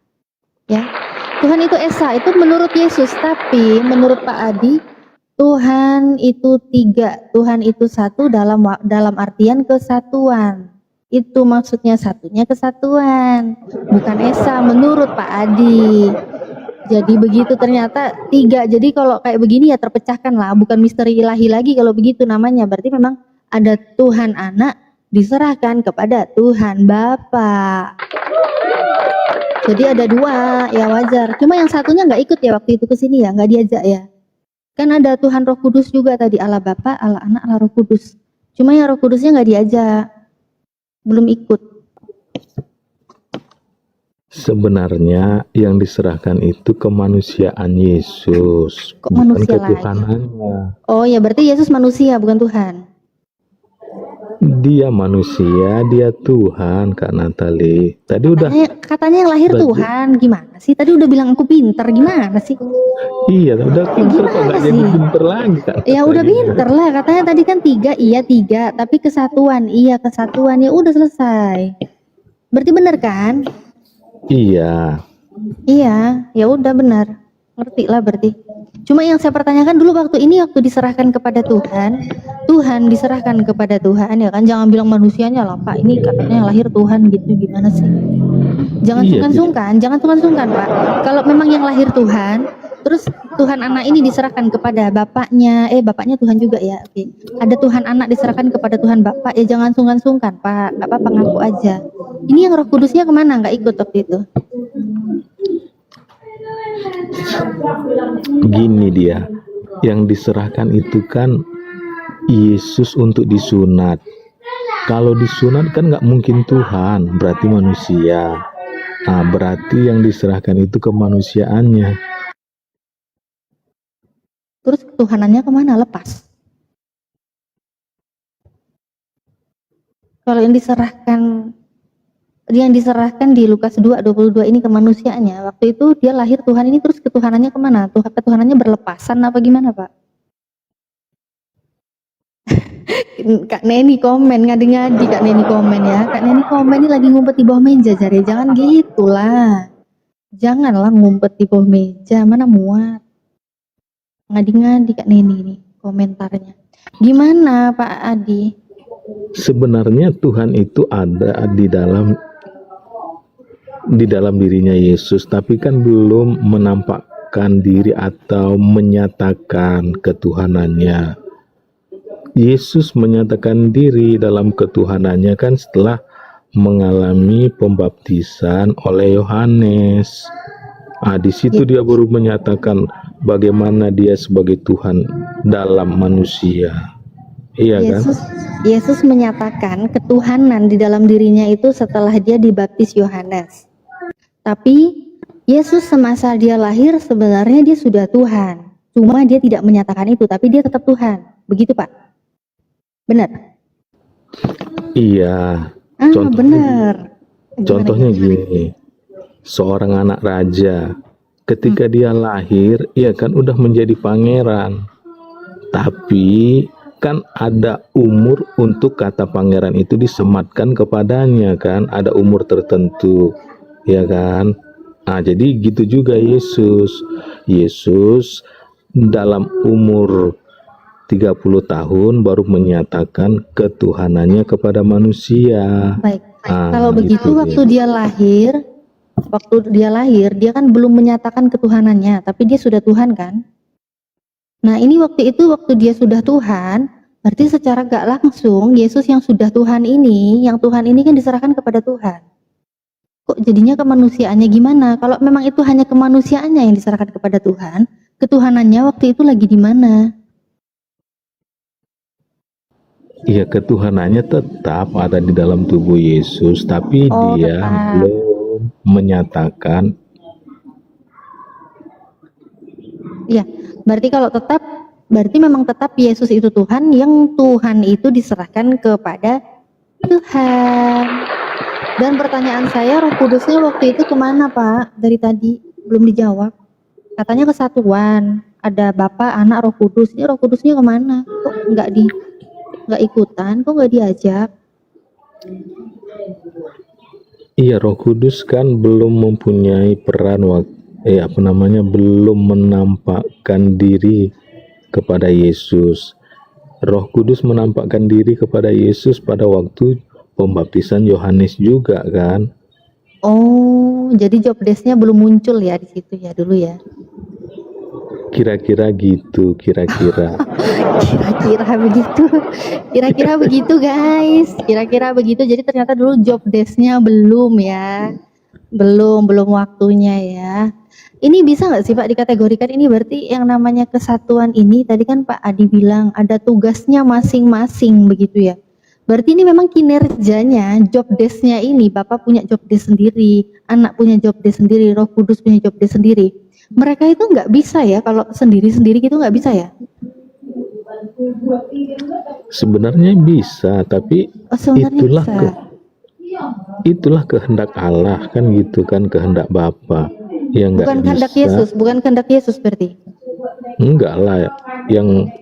Ya. Tuhan itu Esa, itu menurut Yesus, tapi menurut Pak Adi, Tuhan itu 3, Tuhan itu 1 dalam artian kesatuan. Itu maksudnya satunya kesatuan, bukan Esa menurut Pak Adi. Jadi begitu ternyata 3. Jadi kalau kayak begini ya terpecahkan lah, bukan misteri ilahi lagi kalau begitu namanya. Berarti memang ada Tuhan Anak diserahkan kepada Tuhan Bapa. Jadi ada 2, ya wajar. Cuma yang satunya nggak ikut ya waktu itu ke sini ya, nggak diajak ya. Kan ada Tuhan Roh Kudus juga tadi, Allah Bapa, Allah Anak, Allah Roh Kudus. Cuma yang Roh Kudusnya nggak diajak, belum ikut. Sebenarnya yang diserahkan itu kemanusiaan Yesus, Kok bukan manusia lagi? ketuhanannya. Oh ya, berarti Yesus manusia bukan Tuhan. Dia manusia, dia Tuhan, Kak Natali. Tadi udah, Katanya yang lahir udah Tuhan, gimana sih? Tadi udah bilang aku pinter, gimana sih? iya, udah pinter kok, Gimana nggak jadi sih? pinter lagi Kak Ya udah Natali. pinter lah, katanya tadi kan 3, iya 3, tapi kesatuan, iya kesatuan, ya udah selesai. Berarti bener kan? Iya, Iya, ya udah benar. Ngerti lah berarti. Cuma yang saya pertanyakan dulu waktu diserahkan kepada Tuhan, Tuhan diserahkan kepada Tuhan ya kan, jangan bilang manusianya lah Pak, ini katanya yang lahir Tuhan gitu, gimana sih? Jangan Iya, sungkan-sungkan Pak. Kalau memang yang lahir Tuhan, terus Tuhan Anak ini diserahkan kepada Bapaknya, Bapaknya Tuhan juga ya, oke. Ada Tuhan Anak diserahkan kepada Tuhan Bapak, ya jangan sungkan-sungkan Pak, nggak apa-apa ngaku aja. Ini yang Roh Kudusnya kemana? Nggak ikut waktu itu. gini dia. Yang diserahkan itu kan Yesus untuk disunat. Kalau disunat kan nggak mungkin Tuhan, berarti manusia. Nah, berarti yang diserahkan itu kemanusiaannya. Terus ketuhanannya kemana? Lepas. Kalau yang diserahkan di Lukas 2:22 ini kemanusiaannya, waktu itu dia lahir Tuhan ini, terus ketuhanannya kemana? Ketuhanannya berlepasan apa gimana Pak? Kak Neni komen, ngadi-ngadi Kak Neni komen ya. Kak Neni komen ini lagi ngumpet di bawah meja, jare. Jangan gitulah. Janganlah ngumpet di bawah meja, mana muat. Ngadi-ngadi Kak Neni ini komentarnya. Gimana Pak Adi? Sebenarnya Tuhan itu ada di dalam dirinya Yesus, tapi kan belum menampakkan diri atau menyatakan ketuhanannya. Yesus menyatakan diri dalam ketuhanannya kan setelah mengalami pembaptisan oleh Yohanes. Di situ dia baru menyatakan bagaimana dia sebagai Tuhan dalam manusia. Iya kan? Yesus menyatakan ketuhanan di dalam dirinya itu setelah dia dibaptis Yohanes. Tapi Yesus semasa dia lahir sebenarnya dia sudah Tuhan. Cuma dia tidak menyatakan itu, tapi dia tetap Tuhan. Begitu Pak? Benar? Iya. Benar. Contohnya gini, seorang anak raja, ketika dia lahir, ia kan udah menjadi pangeran. Tapi kan ada umur untuk kata pangeran itu disematkan kepadanya kan, ada umur tertentu, ya kan? Nah, jadi gitu juga Yesus. Yesus dalam umur 30 tahun baru menyatakan ketuhanannya kepada manusia. Baik. Ah, Kalau begitu gitu waktu dia lahir, dia kan belum menyatakan ketuhanannya, tapi dia sudah Tuhan kan? Nah, ini waktu dia sudah Tuhan, berarti secara gak langsung Yesus yang sudah Tuhan ini, yang Tuhan ini kan diserahkan kepada Tuhan. Kok jadinya kemanusiaannya gimana? Kalau memang itu hanya kemanusiaannya yang diserahkan kepada Tuhan, ketuhanannya waktu itu lagi di mana? Iya, ketuhanannya tetap ada di dalam tubuh Yesus, tapi Oh, dia tetap. belum menyatakan. Iya, berarti memang tetap Yesus itu Tuhan, yang Tuhan itu diserahkan kepada Tuhan. Dan pertanyaan saya, Roh Kudusnya waktu itu kemana Pak? Dari tadi belum dijawab. Katanya kesatuan, ada Bapa, Anak, Roh Kudus. Ini Roh Kudusnya kemana? Kok nggak ikutan? Kok nggak diajak? Iya, Roh Kudus kan belum mempunyai peran belum menampakkan diri kepada Yesus. Roh Kudus menampakkan diri kepada Yesus pada waktu pembaptisan Yohanes juga kan. Oh, jadi job desk-nya belum muncul ya di situ ya dulu ya. Kira-kira gitu, kira-kira. Kira-kira begitu guys. Kira-kira begitu. Jadi ternyata dulu job desk-nya belum ya. Belum waktunya ya. Ini bisa nggak sih Pak dikategorikan, ini berarti yang namanya kesatuan ini tadi kan Pak Adi bilang ada tugasnya masing-masing begitu ya. Berarti ini memang kinerjanya, job desk-nya ini, Bapak punya job desk sendiri, Anak punya job desk sendiri, Roh Kudus punya job desk sendiri. Mereka itu nggak bisa ya, kalau sendiri-sendiri gitu nggak bisa ya? Sebenarnya bisa, tapi Sebenarnya itulah bisa. itulah kehendak Allah kan gitu kan, kehendak Bapa. Yang nggak Bukan kehendak bisa. Yesus, bukan kehendak Yesus berarti. Enggak lah, yang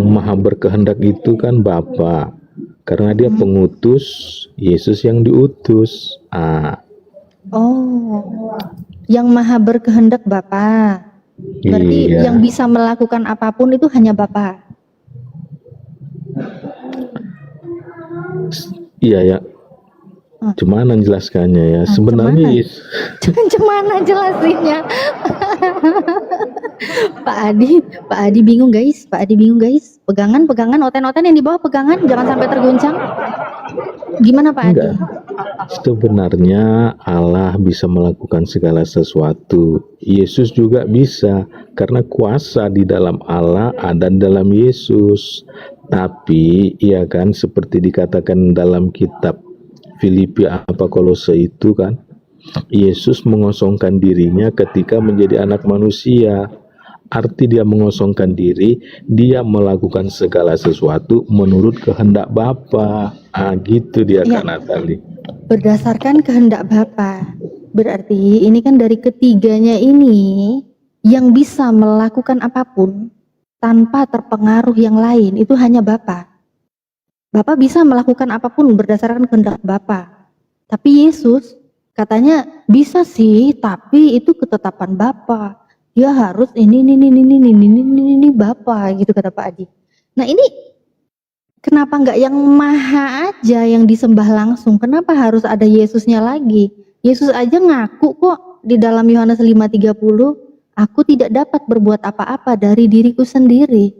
maha berkehendak itu kan Bapa. Karena dia pengutus, Yesus yang diutus. Oh, yang maha berkehendak Bapa. Berarti Iya. yang bisa melakukan apapun itu hanya Bapa. Iya ya. Cuman menjelaskannya ya. Sebenarnya Gimana jelasinnya? Pak Adi bingung guys. Pegangan, oten-oten yang di bawah pegangan, jangan sampai terguncang. Gimana Pak Adi? enggak. Sebenarnya Allah bisa melakukan segala sesuatu. Yesus juga bisa, karena kuasa di dalam Allah ada dalam Yesus. Tapi ya kan, seperti dikatakan dalam kitab Filipi apa Kolose itu kan, Yesus mengosongkan dirinya ketika menjadi anak manusia. Arti dia mengosongkan diri, dia melakukan segala sesuatu menurut kehendak Bapa. Gitu dia Ya. kan Natali. Berdasarkan kehendak Bapa. Berarti ini kan dari ketiganya ini yang bisa melakukan apapun tanpa terpengaruh yang lain itu hanya Bapa. Bapa bisa melakukan apapun berdasarkan kehendak Bapa. Tapi Yesus katanya bisa sih, tapi itu ketetapan Bapa. Dia harus ini Bapa gitu kata Pak Adi. Nah ini kenapa nggak yang maha aja yang disembah langsung? Kenapa harus ada Yesusnya lagi? Yesus aja ngaku kok di dalam Yohanes 5:30, aku tidak dapat berbuat apa-apa dari diriku sendiri.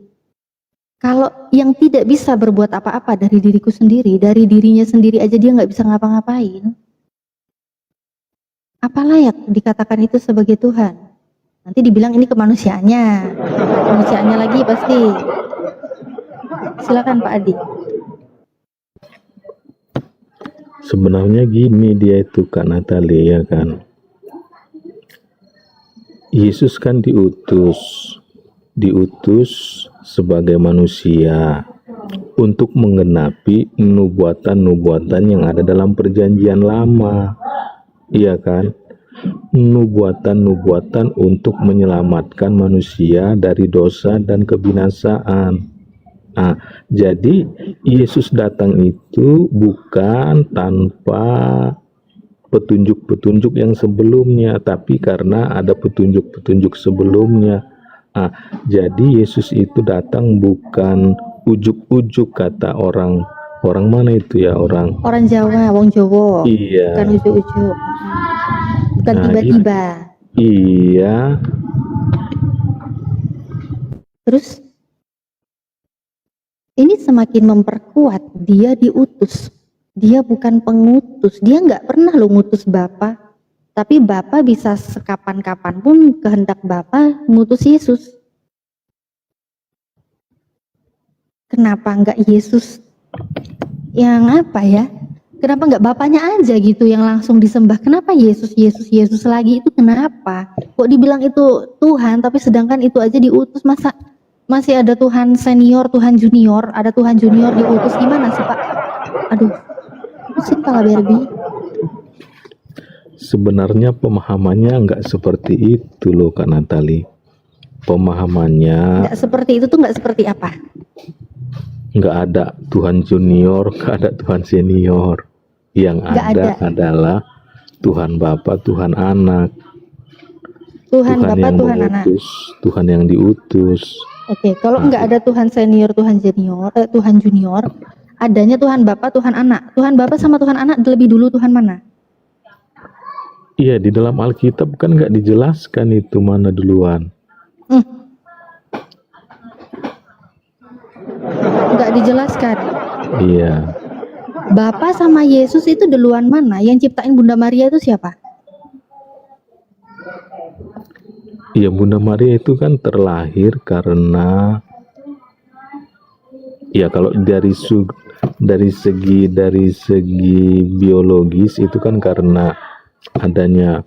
Kalau yang tidak bisa berbuat apa-apa dari diriku sendiri, dari dirinya sendiri aja dia nggak bisa ngapa-ngapain, apa layak dikatakan itu sebagai Tuhan? Nanti dibilang ini kemanusiaannya lagi pasti. Silakan Pak Adi. Sebenarnya gini dia itu Kak Natali ya kan. Yesus kan diutus sebagai manusia untuk menggenapi nubuatan-nubuatan yang ada dalam perjanjian lama. Iya kan? Nubuatan-nubuatan untuk menyelamatkan manusia dari dosa dan kebinasaan. Nah, jadi Yesus datang itu bukan tanpa petunjuk-petunjuk yang sebelumnya, tapi karena ada petunjuk-petunjuk sebelumnya. Nah, jadi Yesus itu datang bukan ujuk-ujuk, kata orang mana itu ya, orang. Orang Jawa, wong Jawa. Iya. Bukan ujuk-ujuk. Bukan Nah, tiba-tiba. Iya. Terus ini semakin memperkuat dia diutus. Dia bukan pengutus. Dia nggak pernah lo ngutus Bapa. Tapi Bapa bisa sekapan-kapan pun kehendak Bapa ngutus Yesus. Kenapa nggak Yesus yang apa ya? Kenapa nggak Bapaknya aja gitu yang langsung disembah? Kenapa Yesus lagi itu kenapa? Kok dibilang itu Tuhan tapi sedangkan itu aja diutus, masa masih ada Tuhan senior, Tuhan junior, ada Tuhan junior diutus, gimana sih Pak? Aduh, pusing kepala Barbie. Sebenarnya pemahamannya nggak seperti itu loh Kak Natali. Pemahamannya Nggak seperti itu tuh nggak seperti apa? nggak ada Tuhan junior, nggak ada Tuhan senior. Yang Nggak ada ada. adalah Tuhan Bapa, Tuhan Anak, Tuhan Bapa, yang Tuhan Anak. mengutus, Tuhan yang diutus. Oke, kalau nggak ada Tuhan senior, Tuhan junior, Tuhan junior, adanya Tuhan Bapa, Tuhan Anak. Tuhan Bapa sama Tuhan Anak lebih dulu Tuhan mana? Iya, di dalam Alkitab kan nggak dijelaskan itu mana duluan. Nggak dijelaskan. Iya. Bapa sama Yesus itu duluan mana? Yang ciptain Bunda Maria itu siapa? Iya, Bunda Maria itu kan terlahir karena, ya kalau dari segi biologis itu kan karena adanya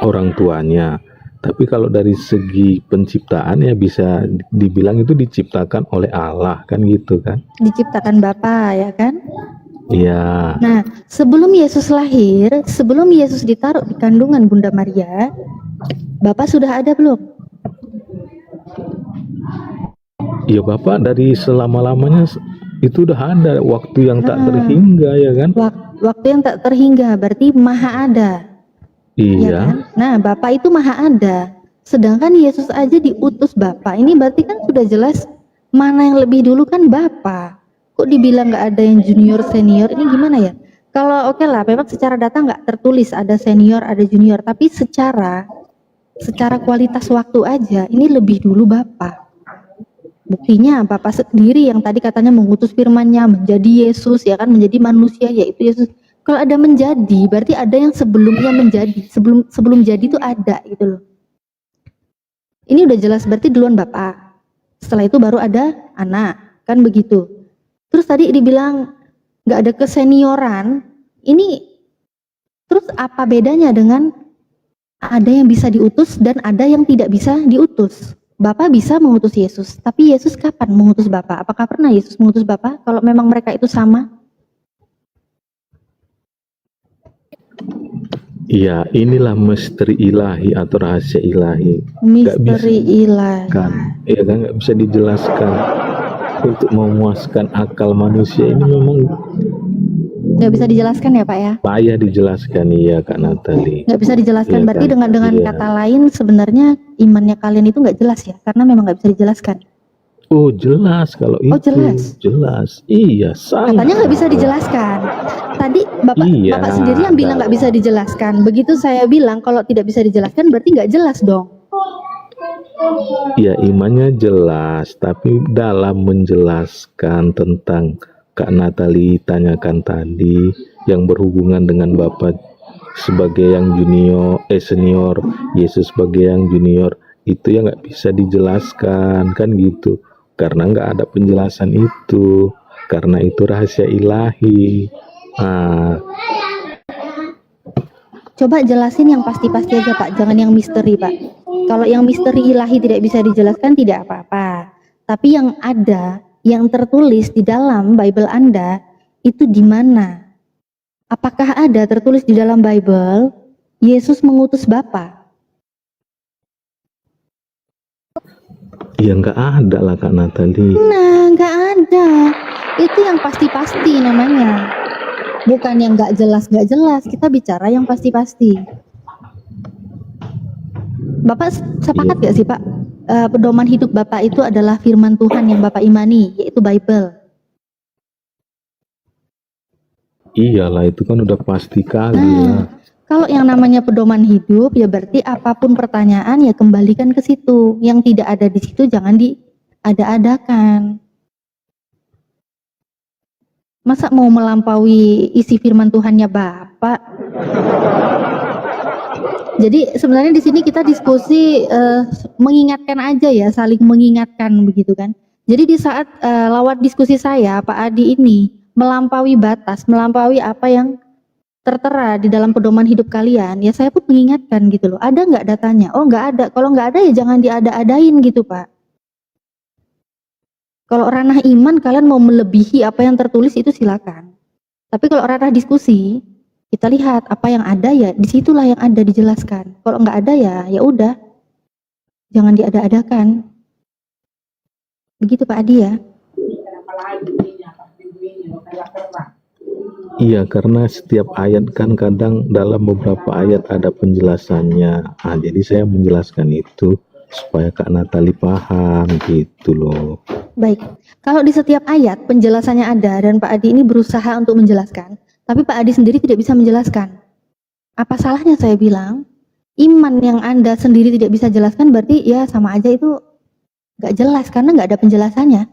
orang tuanya. Tapi kalau dari segi penciptaan ya bisa dibilang itu diciptakan oleh Allah kan gitu kan? Diciptakan Bapa, ya kan? Iya. Nah, sebelum Yesus lahir, sebelum Yesus ditaruh di kandungan Bunda Maria, Bapa sudah ada belum? Iya, Bapak dari selama-lamanya itu udah ada, waktu yang tak terhingga ya kan? Waktu yang tak terhingga, berarti maha ada. Ya Iya. kan? Nah, Bapa itu maha ada. Sedangkan Yesus aja diutus Bapa. Ini berarti kan sudah jelas mana yang lebih dulu kan Bapa. Kok dibilang nggak ada yang junior senior? Ini gimana ya? Kalau oke lah, memang secara data nggak tertulis ada senior, ada junior. Tapi secara kualitas waktu aja, ini lebih dulu Bapa. Buktinya Bapak sendiri yang tadi katanya mengutus firman-Nya menjadi Yesus, ya kan, menjadi manusia yaitu Yesus. Kalau ada menjadi, berarti ada yang sebelumnya menjadi, sebelum jadi itu ada gitu loh. Ini udah jelas berarti duluan Bapak. Setelah itu baru ada anak, kan begitu. Terus tadi dibilang nggak ada kesenioran. Ini terus apa bedanya dengan ada yang bisa diutus dan ada yang tidak bisa diutus? Bapak bisa mengutus Yesus, tapi Yesus kapan mengutus Bapak? Apakah pernah Yesus mengutus Bapak? Kalau memang mereka itu sama? Iya, inilah misteri ilahi atau rahasia ilahi. Misteri ilahi. Kan, iya kan nggak bisa dijelaskan. Untuk memuaskan akal manusia ini memang Nggak bisa dijelaskan ya Pak ya? payah dijelaskan, iya Kak Natali. Nggak bisa dijelaskan, Iya berarti kan? dengan Iya. kata lain sebenarnya imannya kalian itu nggak jelas ya? Karena memang nggak bisa dijelaskan. Oh jelas kalau itu. jelas. Jelas. Iya, sangat. Katanya nggak bisa dijelaskan. Tadi Iya, Bapak sendiri yang bilang nggak bisa dijelaskan. Begitu saya bilang kalau tidak bisa dijelaskan berarti nggak jelas dong. Ya imannya jelas, tapi dalam menjelaskan tentang Kak Natali tanyakan tadi yang berhubungan dengan Bapak sebagai yang senior, Yesus sebagai yang junior, itu ya nggak bisa dijelaskan kan gitu, karena nggak ada penjelasan itu, karena itu rahasia ilahi. Coba jelasin yang pasti-pasti aja Pak, jangan yang misteri Pak. Kalau yang misteri ilahi tidak bisa dijelaskan tidak apa-apa. Tapi yang ada, yang tertulis di dalam Bible Anda, itu di mana? Apakah ada tertulis di dalam Bible, Yesus mengutus Bapa? Ya nggak ada lah Kak Natali. Nah, nggak ada. Itu yang pasti-pasti namanya. Bukan yang nggak jelas. Kita bicara yang pasti-pasti. Bapak sepakat gak sih Pak? Pedoman hidup Bapak itu adalah firman Tuhan yang Bapak imani, yaitu Bible. Iyalah itu kan udah pasti kali Nah, lah. kalau yang namanya pedoman hidup, ya berarti apapun pertanyaan ya kembalikan ke situ. Yang tidak ada di situ jangan diada-adakan. Masa mau melampaui isi firman Tuhannya Bapak? Jadi sebenarnya di sini kita diskusi mengingatkan aja ya, saling mengingatkan begitu kan. Jadi di saat lewat diskusi saya, Pak Adi ini melampaui batas, melampaui apa yang tertera di dalam pedoman hidup kalian, ya saya pun mengingatkan gitu loh. Ada nggak datanya? Oh nggak ada. Kalau nggak ada ya jangan diada-adain gitu Pak. Kalau ranah iman kalian mau melebihi apa yang tertulis itu silakan. Tapi kalau ranah diskusi, kita lihat apa yang ada ya disitulah yang ada dijelaskan. Kalau nggak ada ya udah, jangan diada-adakan. Begitu Pak Adi ya. Iya, karena setiap ayat kan kadang dalam beberapa ayat ada penjelasannya. Jadi saya menjelaskan itu supaya Kak Natali paham gitu loh. Baik, kalau di setiap ayat penjelasannya ada dan Pak Adi ini berusaha untuk menjelaskan, tapi Pak Adi sendiri tidak bisa menjelaskan. Apa salahnya saya bilang, iman yang Anda sendiri tidak bisa jelaskan berarti ya sama aja itu nggak jelas karena nggak ada penjelasannya.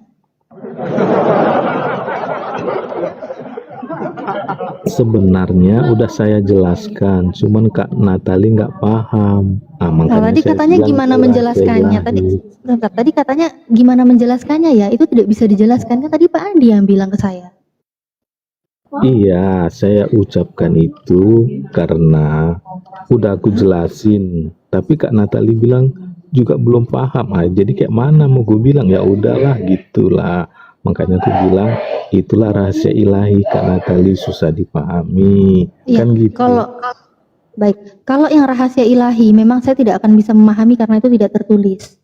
Sebenarnya udah saya jelaskan, cuman Kak Natali nggak paham. Nah, tadi saya katanya bilang gimana itu menjelaskannya? rahasia ilahi. Tadi katanya gimana menjelaskannya ya? Itu tidak bisa dijelaskan kan tadi Pak Adi yang bilang ke saya. Iya, saya ucapkan itu karena udah aku jelasin. Tapi Kak Natali bilang juga belum paham. Jadi kayak mana mau gue bilang ya udahlah gitulah. Makanya aku bilang itulah rahasia ilahi Kak Natali susah dipahami. Iya, Kan gitu. Kalau yang rahasia ilahi memang saya tidak akan bisa memahami karena itu tidak tertulis.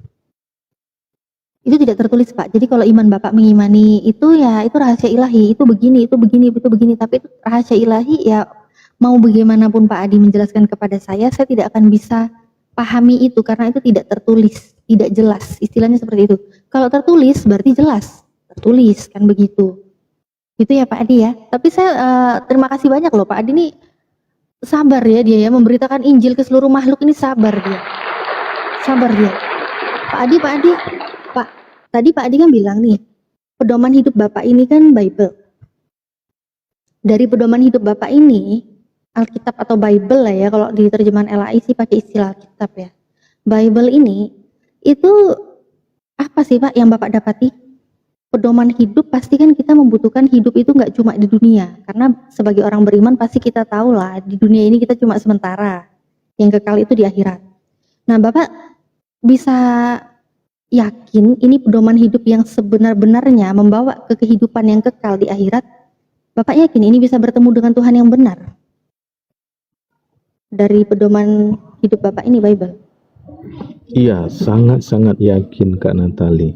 Itu tidak tertulis Pak. Jadi kalau iman Bapak mengimani itu ya itu rahasia ilahi, itu begini, itu begini, itu begini. Tapi itu rahasia ilahi ya mau bagaimanapun Pak Adi menjelaskan kepada saya tidak akan bisa pahami itu karena itu tidak tertulis, tidak jelas. Istilahnya seperti itu. Kalau tertulis berarti jelas, tertulis kan begitu. Itu ya Pak Adi ya. Tapi saya terima kasih banyak loh Pak Adi ini sabar ya dia ya memberitakan Injil ke seluruh makhluk ini sabar dia. Sabar dia. Pak Adi, Pak, tadi Pak Adi kan bilang nih, pedoman hidup Bapak ini kan Bible. Dari pedoman hidup Bapak ini, Alkitab atau Bible lah ya, kalau di terjemahan LAI sih pakai istilah Alkitab ya. Bible ini, itu apa sih Pak yang Bapak dapati? Pedoman hidup pasti kan kita membutuhkan hidup itu nggak cuma di dunia. Karena sebagai orang beriman pasti kita tahu lah, di dunia ini kita cuma sementara. Yang kekal itu di akhirat. Nah Bapak bisa yakin ini pedoman hidup yang sebenar-benarnya membawa ke kehidupan yang kekal di akhirat? Bapak yakin ini bisa bertemu dengan Tuhan yang benar? Dari pedoman hidup Bapak ini Bible? Iya, sangat-sangat yakin Kak Natali.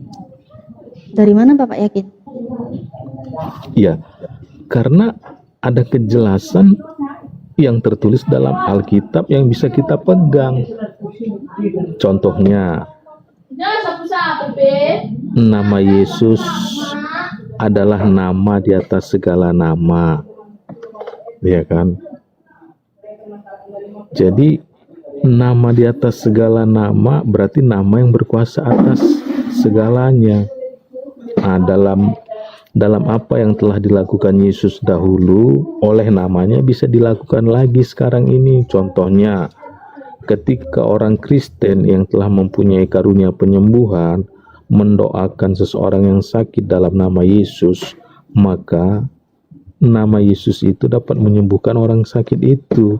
Dari mana Bapak yakin? Iya, karena ada kejelasan yang tertulis dalam Alkitab yang bisa kita pegang. Contohnya, nama Yesus adalah nama di atas segala nama, ya kan? Jadi nama di atas segala nama berarti nama yang berkuasa atas segalanya. Nah, dalam apa yang telah dilakukan Yesus dahulu oleh namanya bisa dilakukan lagi sekarang ini. Contohnya, ketika orang Kristen yang telah mempunyai karunia penyembuhan mendoakan seseorang yang sakit dalam nama Yesus, maka nama Yesus itu dapat menyembuhkan orang sakit itu.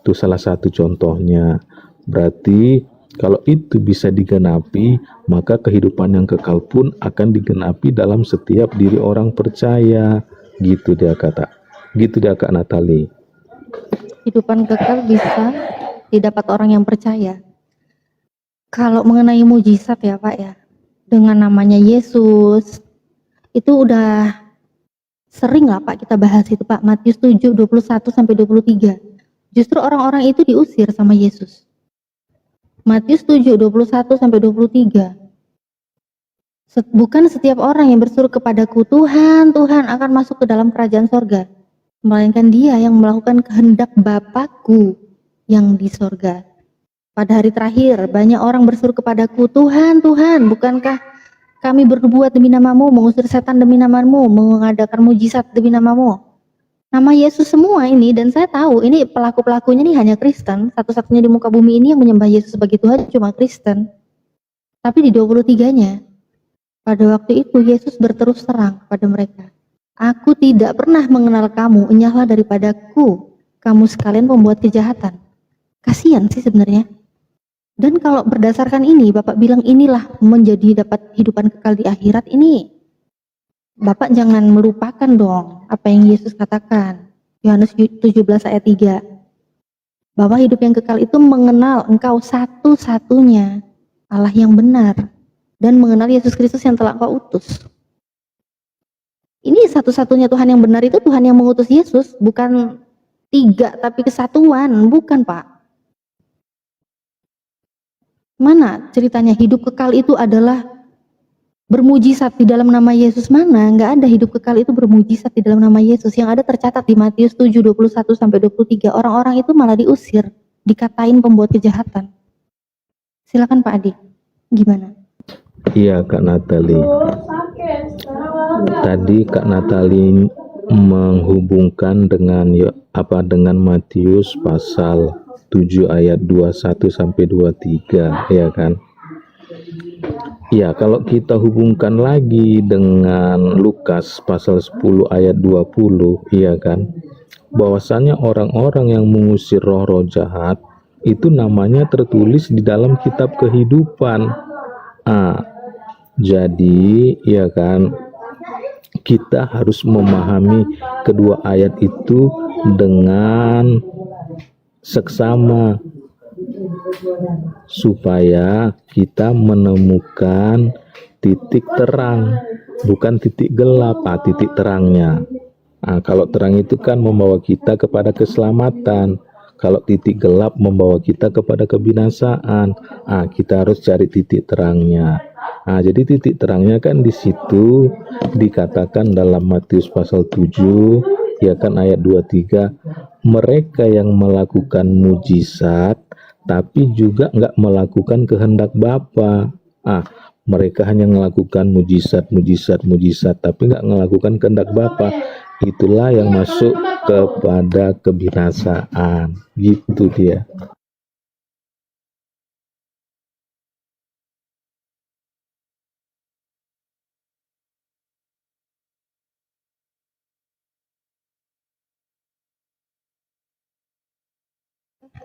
Itu salah satu contohnya. Berarti kalau itu bisa digenapi, maka kehidupan yang kekal pun akan digenapi dalam setiap diri orang percaya. Gitu dia kata. Gitu dia Kak Natali. Kehidupan kekal bisa didapat orang yang percaya. Kalau mengenai mujizat ya Pak ya, dengan namanya Yesus, itu udah sering lah Pak kita bahas itu Pak, Matius 7, 21 sampai 23. Justru orang-orang itu diusir sama Yesus. Matius 7, 21 sampai 23. Bukan setiap orang yang berseru kepadaku, Tuhan, Tuhan akan masuk ke dalam kerajaan sorga, melainkan dia yang melakukan kehendak Bapakku yang di sorga. Pada hari terakhir, banyak orang berseru kepadaku, Tuhan, Tuhan, bukankah kami berbuat demi namamu, mengusir setan demi namamu, mengadakan mujizat demi namamu? Nama Yesus semua ini, dan saya tahu ini pelaku-pelakunya ini hanya Kristen, satu-satunya di muka bumi ini yang menyembah Yesus sebagai Tuhan cuma Kristen. Tapi di 23-nya, pada waktu itu Yesus berterus terang kepada mereka, Aku tidak pernah mengenal kamu, enyahlah daripadaku, kamu sekalian pembuat kejahatan. Kasihan sih sebenarnya. Dan kalau berdasarkan ini, Bapak bilang inilah menjadi dapat kehidupan kekal di akhirat ini. Bapak jangan melupakan dong apa yang Yesus katakan. Yohanes 17 ayat 3. Bahwa hidup yang kekal itu mengenal engkau satu-satunya Allah yang benar. Dan mengenal Yesus Kristus yang telah engkau utus. Ini satu-satunya Tuhan yang benar itu Tuhan yang mengutus Yesus. Bukan tiga tapi kesatuan. Bukan Pak. Mana ceritanya hidup kekal itu adalah bermujizat di dalam nama Yesus? Mana? Nggak ada hidup kekal itu bermujizat di dalam nama Yesus. Yang ada tercatat di Matius 7, 21 sampai 23. Orang-orang itu malah diusir, dikatain pembuat kejahatan. Silakan Pak Adi. Gimana? Iya Kak Natali. Tadi Kak Natali menghubungkan dengan dengan Matius pasal 7 ayat 21 sampai 23, ya kan? Ya, kalau kita hubungkan lagi dengan Lukas pasal 10 ayat 20, ya kan? Bahwasanya orang-orang yang mengusir roh-roh jahat itu namanya tertulis di dalam kitab kehidupan. Jadi, ya kan? Kita harus memahami kedua ayat itu dengan seksama supaya kita menemukan titik terang, bukan titik gelap, titik terangnya. Kalau terang itu kan membawa kita kepada keselamatan, kalau titik gelap membawa kita kepada kebinasaan. Kita harus cari titik terangnya. Jadi titik terangnya kan di situ dikatakan dalam Matius pasal 7, ya kan ayat 23, mereka yang melakukan mujizat tapi juga nggak melakukan kehendak Bapa. Mereka hanya melakukan mujizat tapi nggak melakukan kehendak Bapa. Itulah yang masuk kepada kebinasaan. Gitu dia.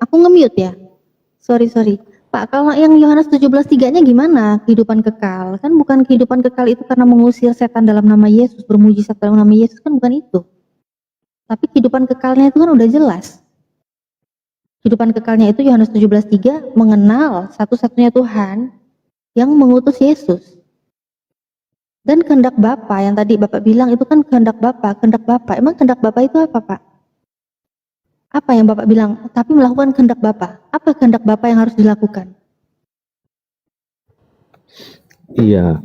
Aku nge-mute ya? Sorry. Pak, kalau yang Yohanes 17:3-nya gimana? Kehidupan kekal. Kan bukan kehidupan kekal itu karena mengusir setan dalam nama Yesus, bermujizat dalam nama Yesus, kan bukan itu. Tapi kehidupan kekalnya itu kan udah jelas. Kehidupan kekalnya itu Yohanes 17:3 mengenal satu-satunya Tuhan yang mengutus Yesus. Dan kehendak Bapa yang tadi Bapak bilang itu kan kehendak Bapa. Emang kehendak Bapa itu apa, Pak? Apa yang Bapak bilang? Tapi melakukan kehendak Bapa. Apa kehendak Bapa yang harus dilakukan? Iya,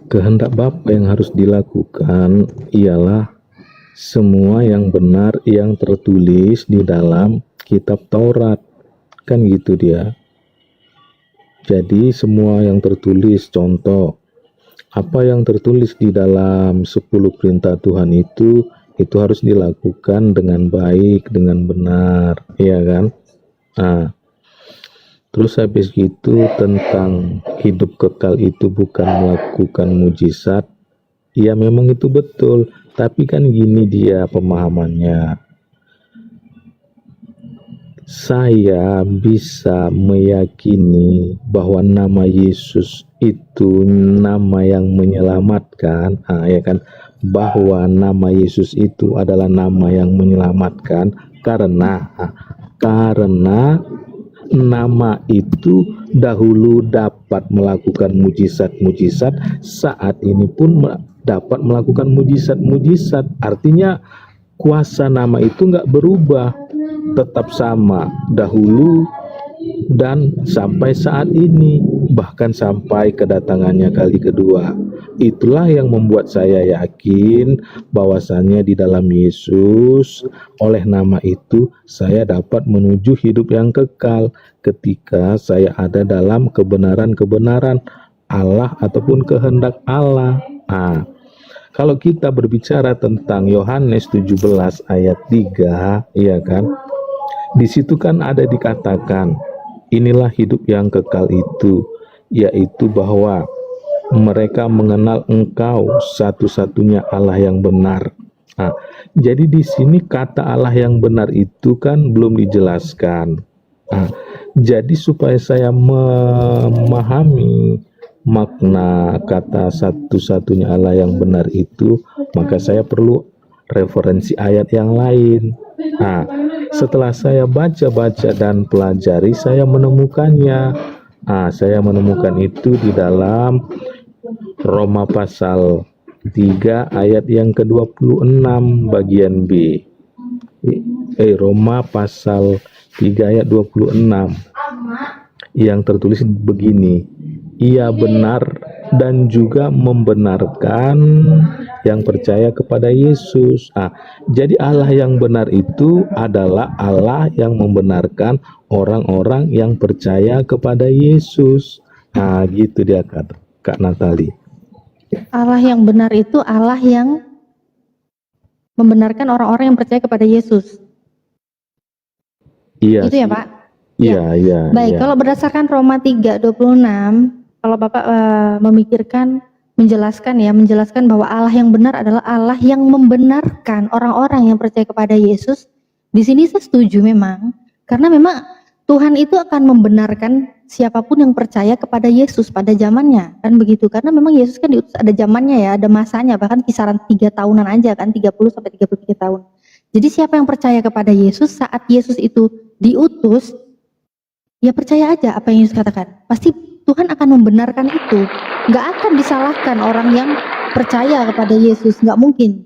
kehendak Bapa yang harus dilakukan ialah semua yang benar yang tertulis di dalam kitab Taurat. Kan gitu dia. Jadi semua yang tertulis, contoh, apa yang tertulis di dalam 10 perintah Tuhan itu harus dilakukan dengan baik, dengan benar, ya kan? Terus habis itu tentang hidup kekal itu bukan melakukan mujizat, ya memang itu betul, tapi kan gini dia pemahamannya. Saya bisa meyakini bahwa nama Yesus itu nama yang menyelamatkan, ya kan? Bahwa nama Yesus itu adalah nama yang menyelamatkan karena nama itu dahulu dapat melakukan mujizat-mujizat, saat ini pun dapat melakukan mujizat-mujizat. Artinya kuasa nama itu nggak berubah, tetap sama dahulu dan sampai saat ini, bahkan sampai kedatangannya kali kedua. Itulah yang membuat saya yakin bahwasannya di dalam Yesus, oleh nama itu saya dapat menuju hidup yang kekal ketika saya ada dalam kebenaran-kebenaran Allah ataupun kehendak Allah. Kalau kita berbicara tentang Yohanes 17 ayat 3, ya kan? Di situ kan ada dikatakan, inilah hidup yang kekal itu, yaitu bahwa mereka mengenal Engkau satu-satunya Allah yang benar. Jadi di sini kata Allah yang benar itu kan belum dijelaskan. Jadi supaya saya memahami makna kata satu-satunya Allah yang benar itu, maka saya perlu referensi ayat yang lain. Setelah saya baca-baca dan pelajari, saya menemukannya. Saya menemukan itu di dalam Roma pasal 3 ayat yang ke-26 bagian B. Roma pasal 3 ayat 26 yang tertulis begini, ia benar dan juga membenarkan yang percaya kepada Yesus. Jadi Allah yang benar itu adalah Allah yang membenarkan orang-orang yang percaya kepada Yesus. Gitu dia Kak Natali. Allah yang benar itu Allah yang membenarkan orang-orang yang percaya kepada Yesus. Iya. Itu ya, Pak? Iya. Baik, kalau berdasarkan Roma 3:26, kalau Bapak menjelaskan bahwa Allah yang benar adalah Allah yang membenarkan orang-orang yang percaya kepada Yesus. Di sini saya setuju memang, karena memang Tuhan itu akan membenarkan siapapun yang percaya kepada Yesus pada zamannya, kan begitu. Karena memang Yesus kan diutus ada zamannya ya, ada masanya, bahkan kisaran 3 tahunan aja kan, 30 sampai 33 tahun. Jadi siapa yang percaya kepada Yesus saat Yesus itu diutus, ya percaya aja apa yang Yesus katakan. Pasti Tuhan akan membenarkan itu. Nggak akan disalahkan orang yang percaya kepada Yesus, nggak mungkin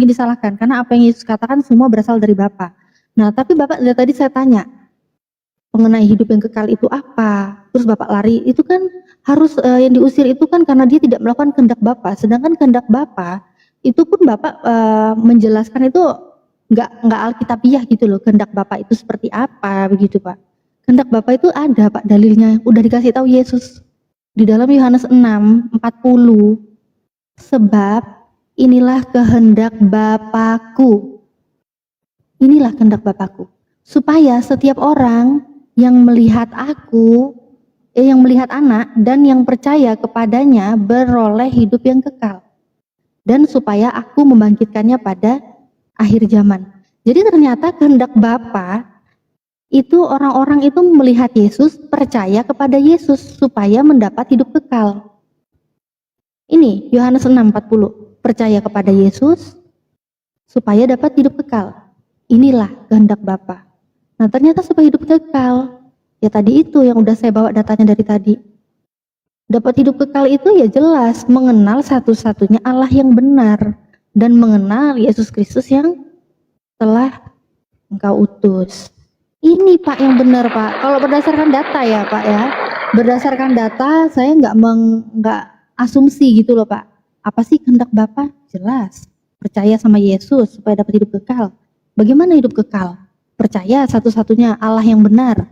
disalahkan. Karena apa yang Yesus katakan semua berasal dari Bapa. Nah, tapi Bapak dari tadi saya tanya, mengenai hidup yang kekal itu apa? Terus Bapak lari, itu kan harus yang diusir itu kan karena dia tidak melakukan kehendak Bapa. Sedangkan kehendak Bapa itu pun Bapak menjelaskan itu nggak alkitabiah gitu loh. Kehendak Bapa itu seperti apa begitu Pak? Kehendak Bapa itu ada Pak dalilnya, udah dikasih tahu Yesus di dalam Yohanes 6:40. Sebab inilah kehendak Bapakku. Inilah kehendak Bapakku, supaya setiap orang yang melihat yang melihat anak dan yang percaya kepadanya beroleh hidup yang kekal, dan supaya aku membangkitkannya pada akhir zaman. Jadi ternyata kehendak Bapa itu orang-orang itu melihat Yesus, percaya kepada Yesus supaya mendapat hidup kekal. Ini Yohanes 6:40, percaya kepada Yesus supaya dapat hidup kekal. Inilah kehendak Bapa. Nah, ternyata supaya hidup kekal, ya tadi itu yang udah saya bawa datanya dari tadi. Dapat hidup kekal itu ya jelas mengenal satu-satunya Allah yang benar dan mengenal Yesus Kristus yang telah Engkau utus. Ini Pak yang benar Pak. Kalau berdasarkan data ya Pak ya, berdasarkan data saya nggak asumsi gitu loh Pak. Apa sih kehendak Bapa? Jelas percaya sama Yesus supaya dapat hidup kekal. Bagaimana hidup kekal? Percaya satu-satunya Allah yang benar.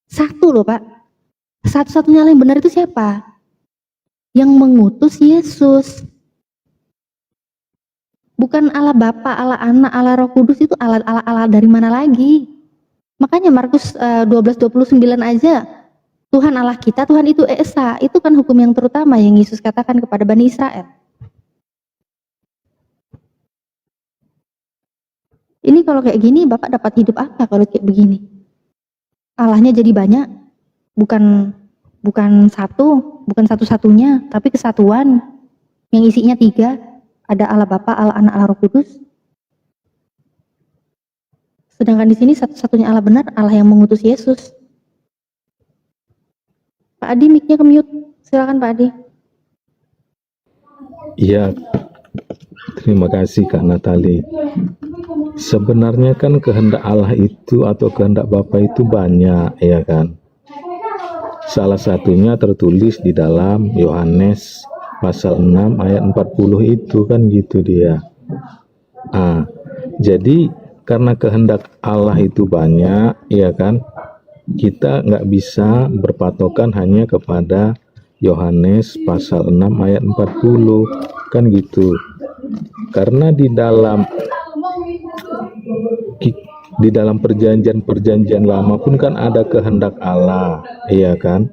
Satu loh Pak. Satu-satunya Allah yang benar itu siapa? Yang mengutus Yesus. Bukan Allah Bapa, Allah Anak, Allah Roh Kudus, itu Allah dari mana lagi? Makanya Markus 12:29 aja, Tuhan Allah kita, Tuhan itu Esa. Itu kan hukum yang terutama yang Yesus katakan kepada Bani Israel. Ini kalau kayak gini Bapak dapat hidup apa kalau kayak begini? Allahnya jadi banyak, bukan satu-satunya, tapi kesatuan yang isinya 3. Ada Allah Bapa, Allah Anak, Allah Roh Kudus. Sedangkan di sini satu-satunya Allah benar, Allah yang mengutus Yesus. Pak Adi mic-nya ke mute. Silakan Pak Adi. Iya, terima kasih Kak Natali. Sebenarnya kan kehendak Allah itu atau kehendak Bapa itu banyak, ya kan? Salah satunya tertulis di dalam Yohanes pasal 6 ayat 40 itu kan gitu dia. Jadi karena kehendak Allah itu banyak, ya kan? Kita nggak bisa berpatokan hanya kepada Yohanes pasal 6 ayat 40 kan gitu. Karena di dalam perjanjian lama pun kan ada kehendak Allah, iya kan?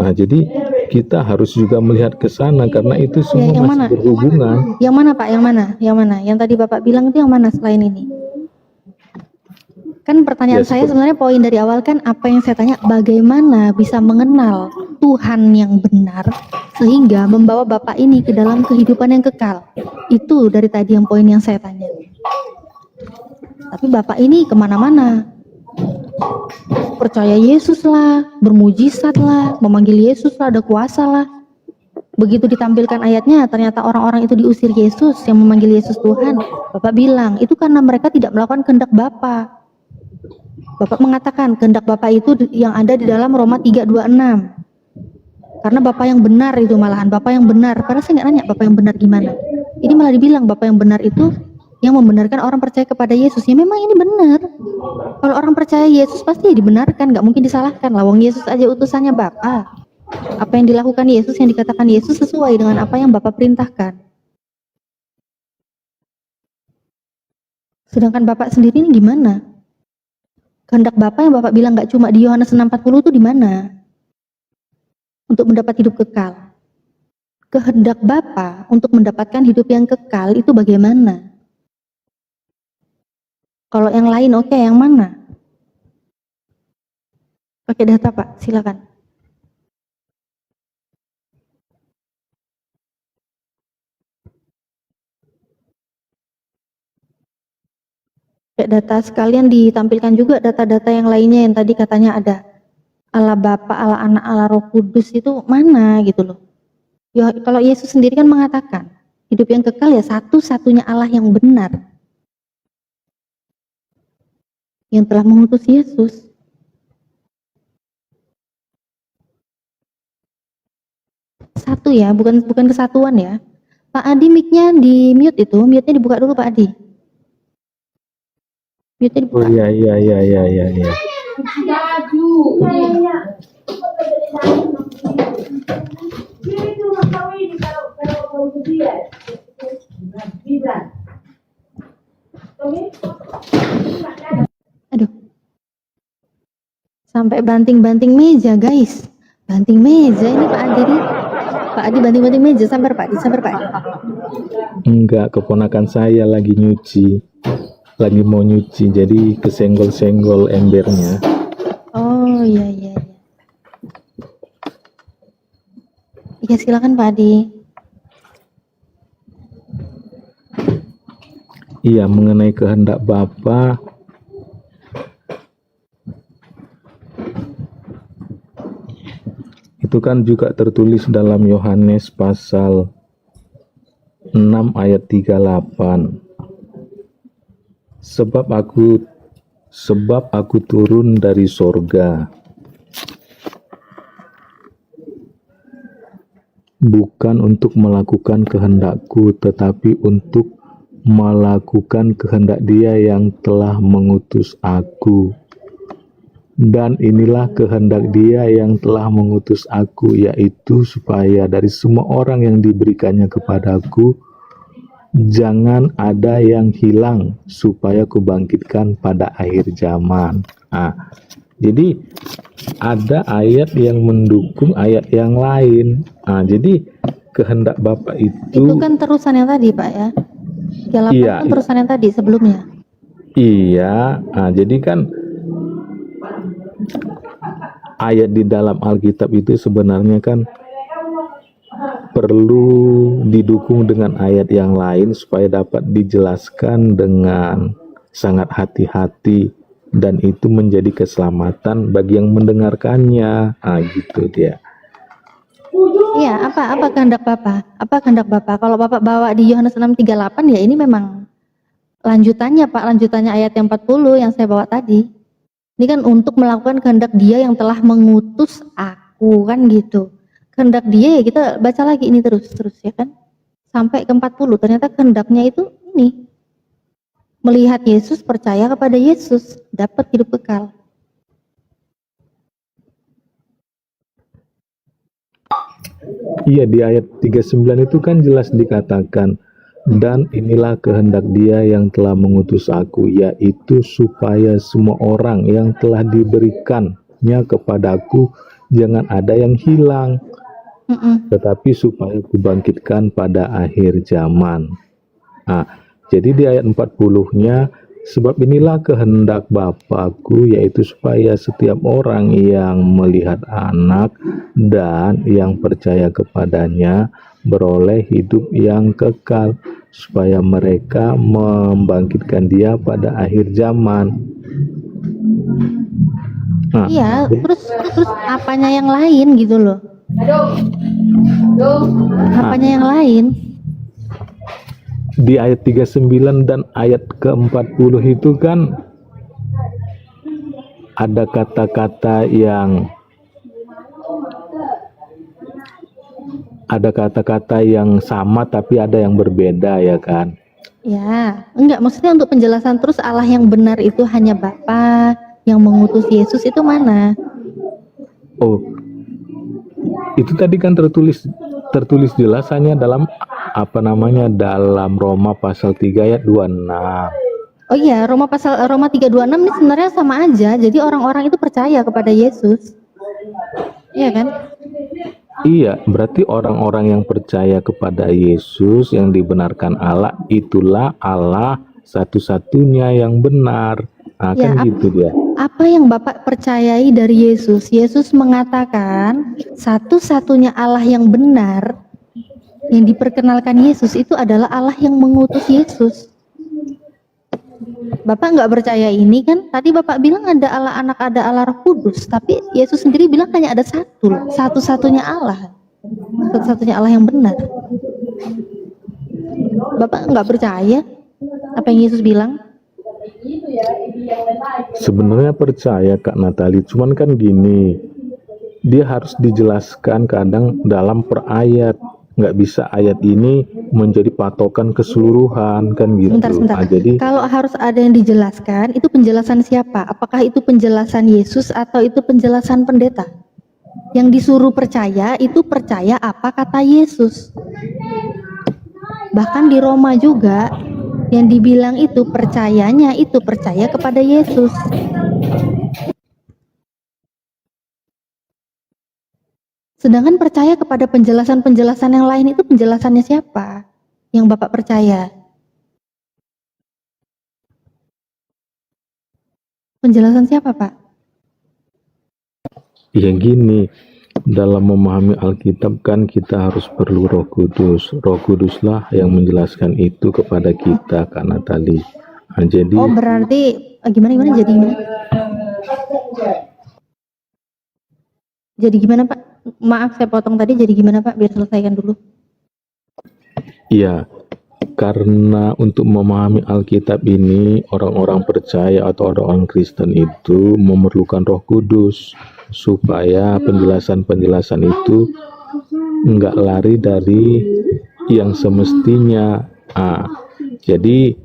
Nah, jadi kita harus juga melihat ke sana karena itu semua yang masih mana? berhubungan. Yang mana Pak? Yang mana? Yang mana? Yang tadi Bapak bilang itu yang mana selain ini? Kan pertanyaan Ya, saya sebenarnya poin dari awal kan apa yang saya tanya, bagaimana bisa mengenal Tuhan yang benar sehingga membawa Bapak ini ke dalam kehidupan yang kekal. Itu dari tadi yang poin yang saya tanya. Tapi Bapak ini kemana-mana. Percaya Yesus lah, bermujizat lah, memanggil Yesus lah, ada kuasa lah. Begitu ditampilkan ayatnya, ternyata orang-orang itu diusir Yesus, yang memanggil Yesus Tuhan. Bapak bilang, itu karena mereka tidak melakukan kehendak Bapa. Bapak mengatakan, kehendak Bapa itu yang ada di dalam Roma 3:26. Karena Bapak yang benar itu malahan, Bapak yang benar. Padahal saya nggak nanya Bapak yang benar gimana. Ini malah dibilang Bapak yang benar itu yang membenarkan orang percaya kepada Yesus. Ya memang ini benar. Kalau orang percaya Yesus pasti dibenarkan, nggak mungkin disalahkan. Lawang Yesus aja utusannya Bapa. Apa yang dilakukan Yesus, yang dikatakan Yesus sesuai dengan apa yang Bapak perintahkan. Sedangkan Bapak sendiri ini gimana? Kehendak Bapak yang Bapak bilang nggak cuma di Yohanes 6:40 itu di mana? Untuk mendapat hidup kekal. Kehendak Bapak untuk mendapatkan hidup yang kekal itu bagaimana? Kalau yang lain oke, yang mana? Pakai data Pak, silakan. Pakai data sekalian ditampilkan juga data-data yang lainnya yang tadi katanya ada Allah Bapa, Allah Anak, Allah Roh Kudus itu mana gitu loh. Ya, kalau Yesus sendiri kan mengatakan hidup yang kekal ya satu-satunya Allah yang benar. Yang telah mengutus Yesus. Satu ya, bukan kesatuan ya. Pak Adi mic-nya di mute itu, mute-nya dibuka dulu Pak Adi. Mute-nya dibuka. Oh iya. Aduh. Sampai banting-banting meja guys. Banting meja ini Pak Adi nih. Pak Adi banting-banting meja, sabar Pak Adi, sabar Pak Adi. Enggak, keponakan saya lagi mau nyuci, jadi kesenggol-senggol embernya. Oh iya. Iya silakan Pak Adi. Iya, mengenai kehendak Bapa, itu kan juga tertulis dalam Yohanes pasal 6 ayat 38. Sebab aku turun dari sorga, bukan untuk melakukan kehendakku, tetapi untuk melakukan kehendak Dia yang telah mengutus aku. Dan inilah kehendak Dia yang telah mengutus aku, yaitu supaya dari semua orang yang diberikannya kepadaku, jangan ada yang hilang, supaya kubangkitkan pada akhir zaman. Jadi ada ayat yang mendukung ayat yang lain. Jadi kehendak Bapa Itu kan terusan yang tadi Pak ya. 38 Iya, kan terusan yang tadi sebelumnya. Iya, jadi kan ayat di dalam Alkitab itu sebenarnya kan perlu didukung dengan ayat yang lain supaya dapat dijelaskan dengan sangat hati-hati dan itu menjadi keselamatan bagi yang mendengarkannya. Gitu dia. Iya, apa kehendak Bapak? Apa kehendak Bapak? Kalau Bapak bawa di Yohanes 6:38 ya ini memang lanjutannya Pak, lanjutannya ayat yang 40 yang saya bawa tadi. Ini kan untuk melakukan kehendak Dia yang telah mengutus aku, kan gitu. Kehendak Dia ya kita baca lagi ini terus ya kan. Sampai ke 40, ternyata kehendaknya itu ini. Melihat Yesus, percaya kepada Yesus, dapat hidup kekal. Iya, di ayat 39 itu kan jelas dikatakan, dan inilah kehendak Dia yang telah mengutus aku, yaitu supaya semua orang yang telah diberikannya kepadaku jangan ada yang hilang, tetapi supaya kubangkitkan pada akhir zaman. Jadi di ayat 40-nya, sebab inilah kehendak Bapakku, yaitu supaya setiap orang yang melihat anak dan yang percaya kepadanya beroleh hidup yang kekal, supaya mereka membangkitkan Dia pada akhir zaman. Iya, terus apanya yang lain gitu loh. Apanya yang lain? Di ayat 39 dan ayat ke-40 itu kan ada kata-kata yang sama tapi ada yang berbeda, ya kan? Ya, enggak, maksudnya untuk penjelasan terus Allah yang benar itu hanya Bapa, yang mengutus Yesus itu mana? Oh, itu tadi kan tertulis jelas hanya dalam dalam Roma pasal 3 ayat 26. Oh iya, Roma 3:26 ini sebenarnya sama aja. Jadi orang-orang itu percaya kepada Yesus. Iya kan? Iya, berarti orang-orang yang percaya kepada Yesus yang dibenarkan Allah, itulah Allah satu-satunya yang benar. Ya, Kan gitu dia. Apa yang Bapak percayai dari Yesus? Yesus mengatakan satu-satunya Allah yang benar yang diperkenalkan Yesus itu adalah Allah yang mengutus Yesus. Bapak nggak percaya ini kan? Tadi Bapak bilang ada Allah Anak, ada Allah Roh Kudus, tapi Yesus sendiri bilang hanya ada satu-satunya Allah, satu-satunya Allah yang benar. Bapak nggak percaya apa yang Yesus bilang? Sebenarnya percaya Kak Natali, cuman kan gini, dia harus dijelaskan kadang dalam per ayat, nggak bisa ayat ini menjadi patokan keseluruhan kan gitu. Sebentar. Jadi kalau harus ada yang dijelaskan, itu penjelasan siapa? Apakah itu penjelasan Yesus atau itu penjelasan pendeta? Yang disuruh percaya itu percaya apa kata Yesus. Bahkan di Roma juga yang dibilang itu percayanya itu percaya kepada Yesus. Sedangkan percaya kepada penjelasan-penjelasan yang lain itu penjelasannya siapa? Yang Bapak percaya? Penjelasan siapa, Pak? ya gini, dalam memahami Alkitab kan kita harus perlu Roh Kudus. Roh Kuduslah yang menjelaskan itu kepada kita, Kak Natali. Jadi Oh, berarti gimana Jadi gimana, Pak? Maaf saya potong tadi, jadi gimana, Pak? Biar selesaikan dulu. iya, karena untuk memahami Alkitab ini orang-orang percaya atau orang-orang Kristen itu memerlukan Roh Kudus supaya penjelasan-penjelasan itu enggak lari dari yang semestinya. Jadi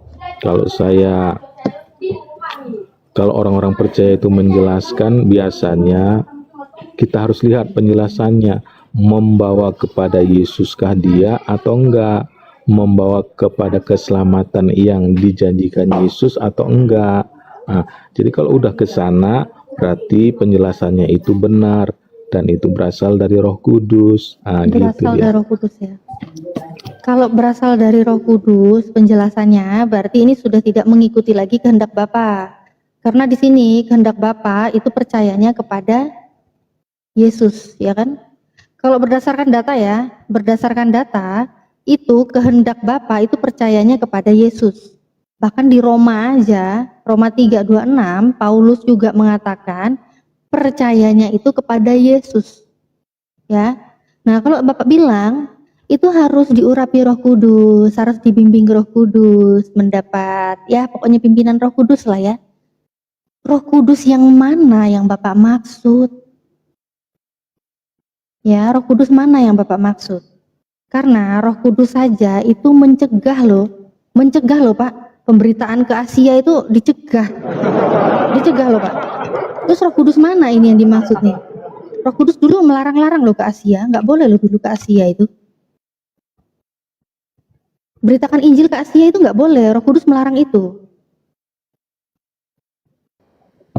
kalau orang-orang percaya itu menjelaskan, biasanya kita harus lihat penjelasannya membawa kepada Yesuskah dia atau enggak, membawa kepada keselamatan yang dijanjikan Yesus atau enggak. Jadi kalau udah ke sana berarti penjelasannya itu benar dan itu berasal dari Roh Kudus. Berasal dari Roh Kudus ya. Kalau berasal dari Roh Kudus penjelasannya berarti ini sudah tidak mengikuti lagi kehendak Bapa. Karena di sini kehendak Bapa itu percayanya kepada Yesus, ya kan? Kalau berdasarkan data itu kehendak Bapa itu percayanya kepada Yesus. Bahkan di Roma aja, Roma 3:26, Paulus juga mengatakan percayanya itu kepada Yesus. Ya. Nah, kalau Bapak bilang itu harus diurapi Roh Kudus, harus dibimbing Roh Kudus, mendapat ya pokoknya pimpinan Roh Kudus lah ya. Roh Kudus yang mana yang Bapak maksud? Ya, Roh Kudus mana yang Bapak maksud? Karena Roh Kudus saja itu mencegah loh Pak. Pemberitaan ke Asia itu dicegah loh Pak. Terus Roh Kudus mana ini yang dimaksud nih? Roh Kudus dulu melarang-larang loh ke Asia, nggak boleh loh dulu ke Asia itu. Beritakan Injil ke Asia itu nggak boleh, Roh Kudus melarang itu.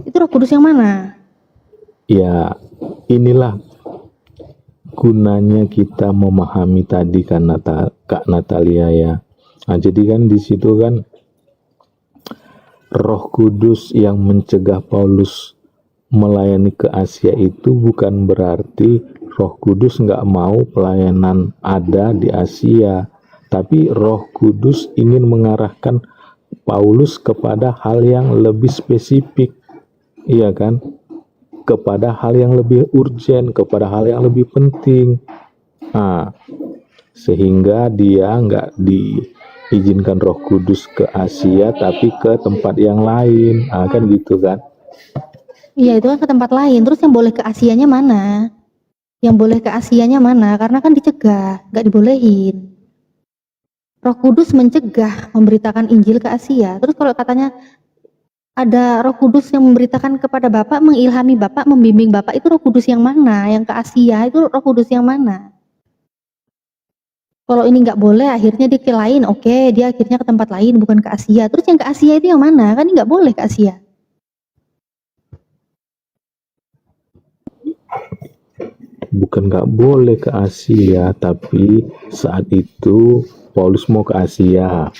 Itu Roh Kudus yang mana? Ya, inilah gunanya kita memahami tadi kan Kak Natalia ya. Nah, jadi kan di situ kan Roh Kudus yang mencegah Paulus melayani ke Asia itu bukan berarti Roh Kudus nggak mau pelayanan ada di Asia, tapi Roh Kudus ingin mengarahkan Paulus kepada hal yang lebih spesifik, iya kan? Kepada hal yang lebih urgent, kepada hal yang lebih penting. Nah, sehingga dia nggak diizinkan Roh Kudus ke Asia, tapi ke tempat yang lain. Nah, kan gitu kan? Iya, itu kan ke tempat lain. Terus yang boleh ke Asianya mana? Yang boleh ke Asianya mana? Karena kan dicegah, nggak dibolehin. Roh Kudus mencegah memberitakan Injil ke Asia. Terus kalau katanya ada Roh Kudus yang memberitakan kepada Bapak, mengilhami Bapak, membimbing Bapak, itu Roh Kudus yang mana? Yang ke Asia itu Roh Kudus yang mana? Kalau ini nggak boleh, akhirnya dia ke lain, oke, dia akhirnya ke tempat lain, bukan ke Asia. Terus yang ke Asia itu yang mana? Kan ini nggak boleh ke Asia. Bukan nggak boleh ke Asia, tapi saat itu Paulus mau ke Asia,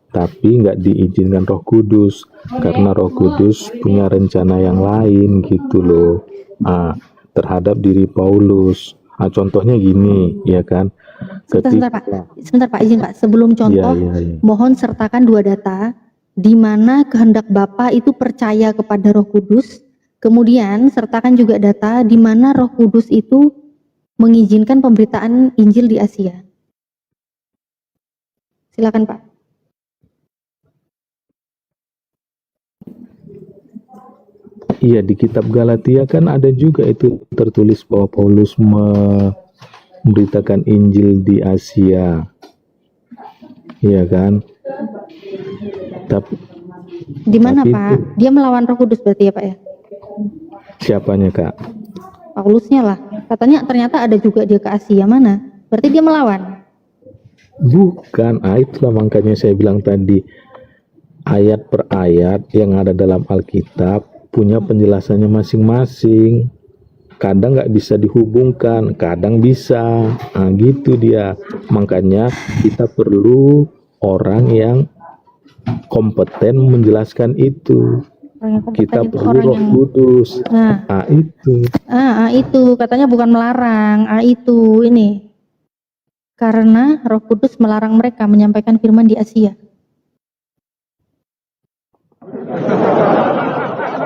tapi nggak diizinkan Roh Kudus karena Roh Kudus punya rencana yang lain gitu loh. Terhadap diri Paulus. Contohnya gini, ya kan? Sebentar Pak, izin Pak. Sebelum contoh, Ya. mohon sertakan 2 data di mana kehendak Bapak itu percaya kepada Roh Kudus. Kemudian sertakan juga data di mana Roh Kudus itu mengizinkan pemberitaan Injil di Asia. Silakan Pak. Iya, di kitab Galatia kan ada juga itu tertulis bahwa Paulus memberitakan Injil di Asia. Iya kan? Di mana tapi Pak? Dia melawan Roh Kudus berarti ya Pak ya? Siapanya Kak? Paulusnya lah. Katanya ternyata ada juga dia ke Asia, mana? Berarti dia melawan. Bukan, itulah makanya saya bilang tadi ayat per ayat yang ada dalam Alkitab punya penjelasannya masing-masing. Kadang nggak bisa dihubungkan, kadang bisa. Gitu dia. Makanya kita perlu orang yang kompeten menjelaskan itu. Kita perlu Roh Kudus. Itu katanya bukan melarang. Itu ini. Karena Roh Kudus melarang mereka menyampaikan firman di Asia.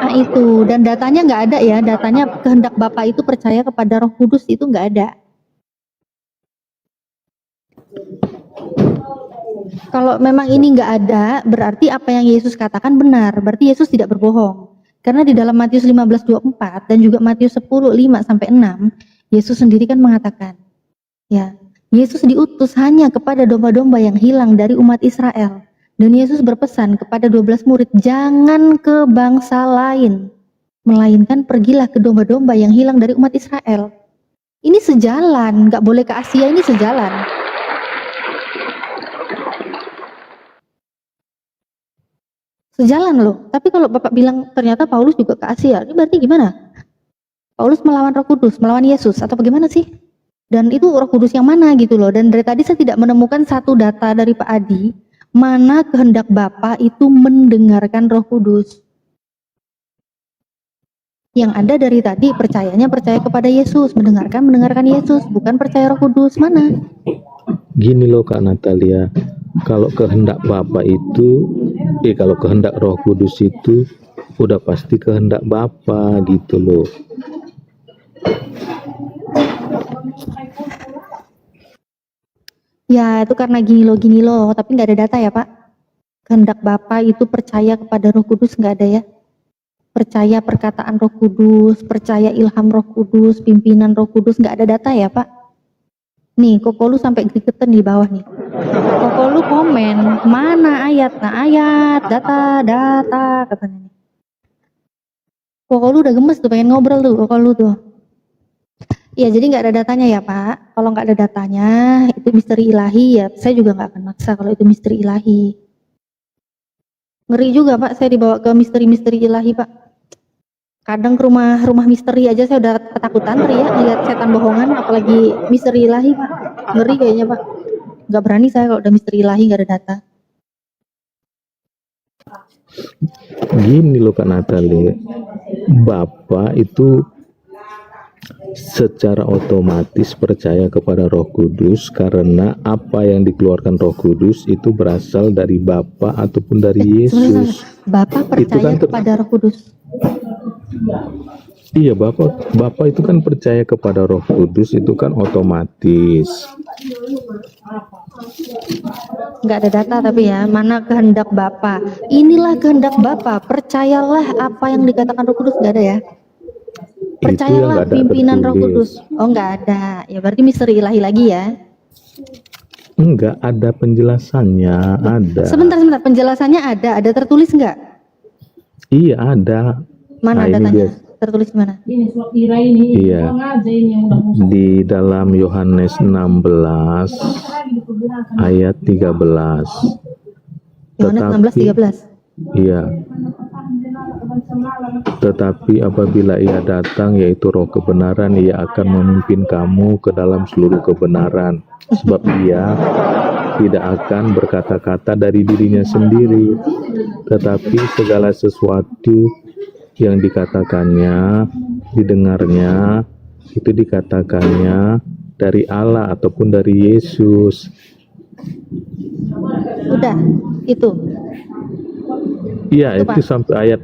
Itu, dan datanya nggak ada ya, datanya kehendak Bapak itu percaya kepada Roh Kudus itu nggak ada. Kalau memang ini nggak ada, berarti apa yang Yesus katakan benar, berarti Yesus tidak berbohong. Karena di dalam Matius 15:24 dan juga Matius 10:5-6, Yesus sendiri kan mengatakan, ya, Yesus diutus hanya kepada domba-domba yang hilang dari umat Israel. Dan Yesus berpesan kepada 12 murid, jangan ke bangsa lain, melainkan pergilah ke domba-domba yang hilang dari umat Israel. Ini sejalan, nggak boleh ke Asia, ini sejalan. Sejalan loh, tapi kalau Bapak bilang ternyata Paulus juga ke Asia, ini berarti gimana? Paulus melawan Roh Kudus, melawan Yesus, atau bagaimana sih? Dan itu Roh Kudus yang mana gitu loh, dan dari tadi saya tidak menemukan satu data dari Pak Adi, mana kehendak Bapak itu mendengarkan Roh Kudus. Yang ada dari tadi percayanya percaya kepada Yesus, mendengarkan Yesus, bukan percaya Roh Kudus. Mana? Gini loh Kak Natalia, kalau kehendak Bapa itu, kalau kehendak Roh Kudus itu udah pasti kehendak Bapa gitu loh. Ya itu karena gini loh, tapi nggak ada data ya Pak. Kehendak Bapa itu percaya kepada Roh Kudus nggak ada ya. Percaya perkataan Roh Kudus, percaya ilham Roh Kudus, pimpinan Roh Kudus, nggak ada data ya Pak. Nih, Kokolu sampai gregetan di bawah nih. Kokolu komen, mana ayat? Nah ayat, data, katanya nih. Kokolu udah gemes tuh, pengen ngobrol tuh, Kokolu tuh. Ya jadi nggak ada datanya ya Pak. Kalau nggak ada datanya, itu misteri ilahi ya. Saya juga nggak akan maksa kalau itu misteri ilahi. Ngeri juga Pak, saya dibawa ke misteri-misteri ilahi Pak. Kadang ke rumah misteri aja saya udah ketakutan teriak lihat setan bohongan, apalagi misteri ilahi Pak. Ngeri kayaknya Pak. Nggak berani saya kalau udah misteri ilahi nggak ada data. Gini loh Kak Natali, Bapak itu secara otomatis percaya kepada Roh Kudus karena apa yang dikeluarkan Roh Kudus itu berasal dari Bapa ataupun dari Yesus. Bapak percaya kepada Roh Kudus. Iya, Bapak itu kan percaya kepada Roh Kudus, itu kan otomatis. Nggak ada data tapi ya, mana kehendak Bapa. Inilah kehendak Bapa, percayalah apa yang dikatakan Roh Kudus, nggak ada ya. Percayalah pimpinan Roh Kudus. Oh nggak ada, ya berarti misteri ilahi lagi ya. Enggak, ada penjelasannya, ada. Sebentar, penjelasannya ada tertulis nggak? Iya ada. Mana datanya? Tertulis mana? Ini surat tirai ini. Iya. Di dalam Yohanes 16 ayat 13. Yohanes 16:13. Iya. Tetapi apabila ia datang, yaitu Roh kebenaran, ia akan memimpin kamu ke dalam seluruh kebenaran. Sebab ia tidak akan berkata-kata dari dirinya sendiri, tetapi segala sesuatu yang dikatakannya, didengarnya, itu dikatakannya dari Allah ataupun dari Yesus. Udah, itu. Iya, itu sampai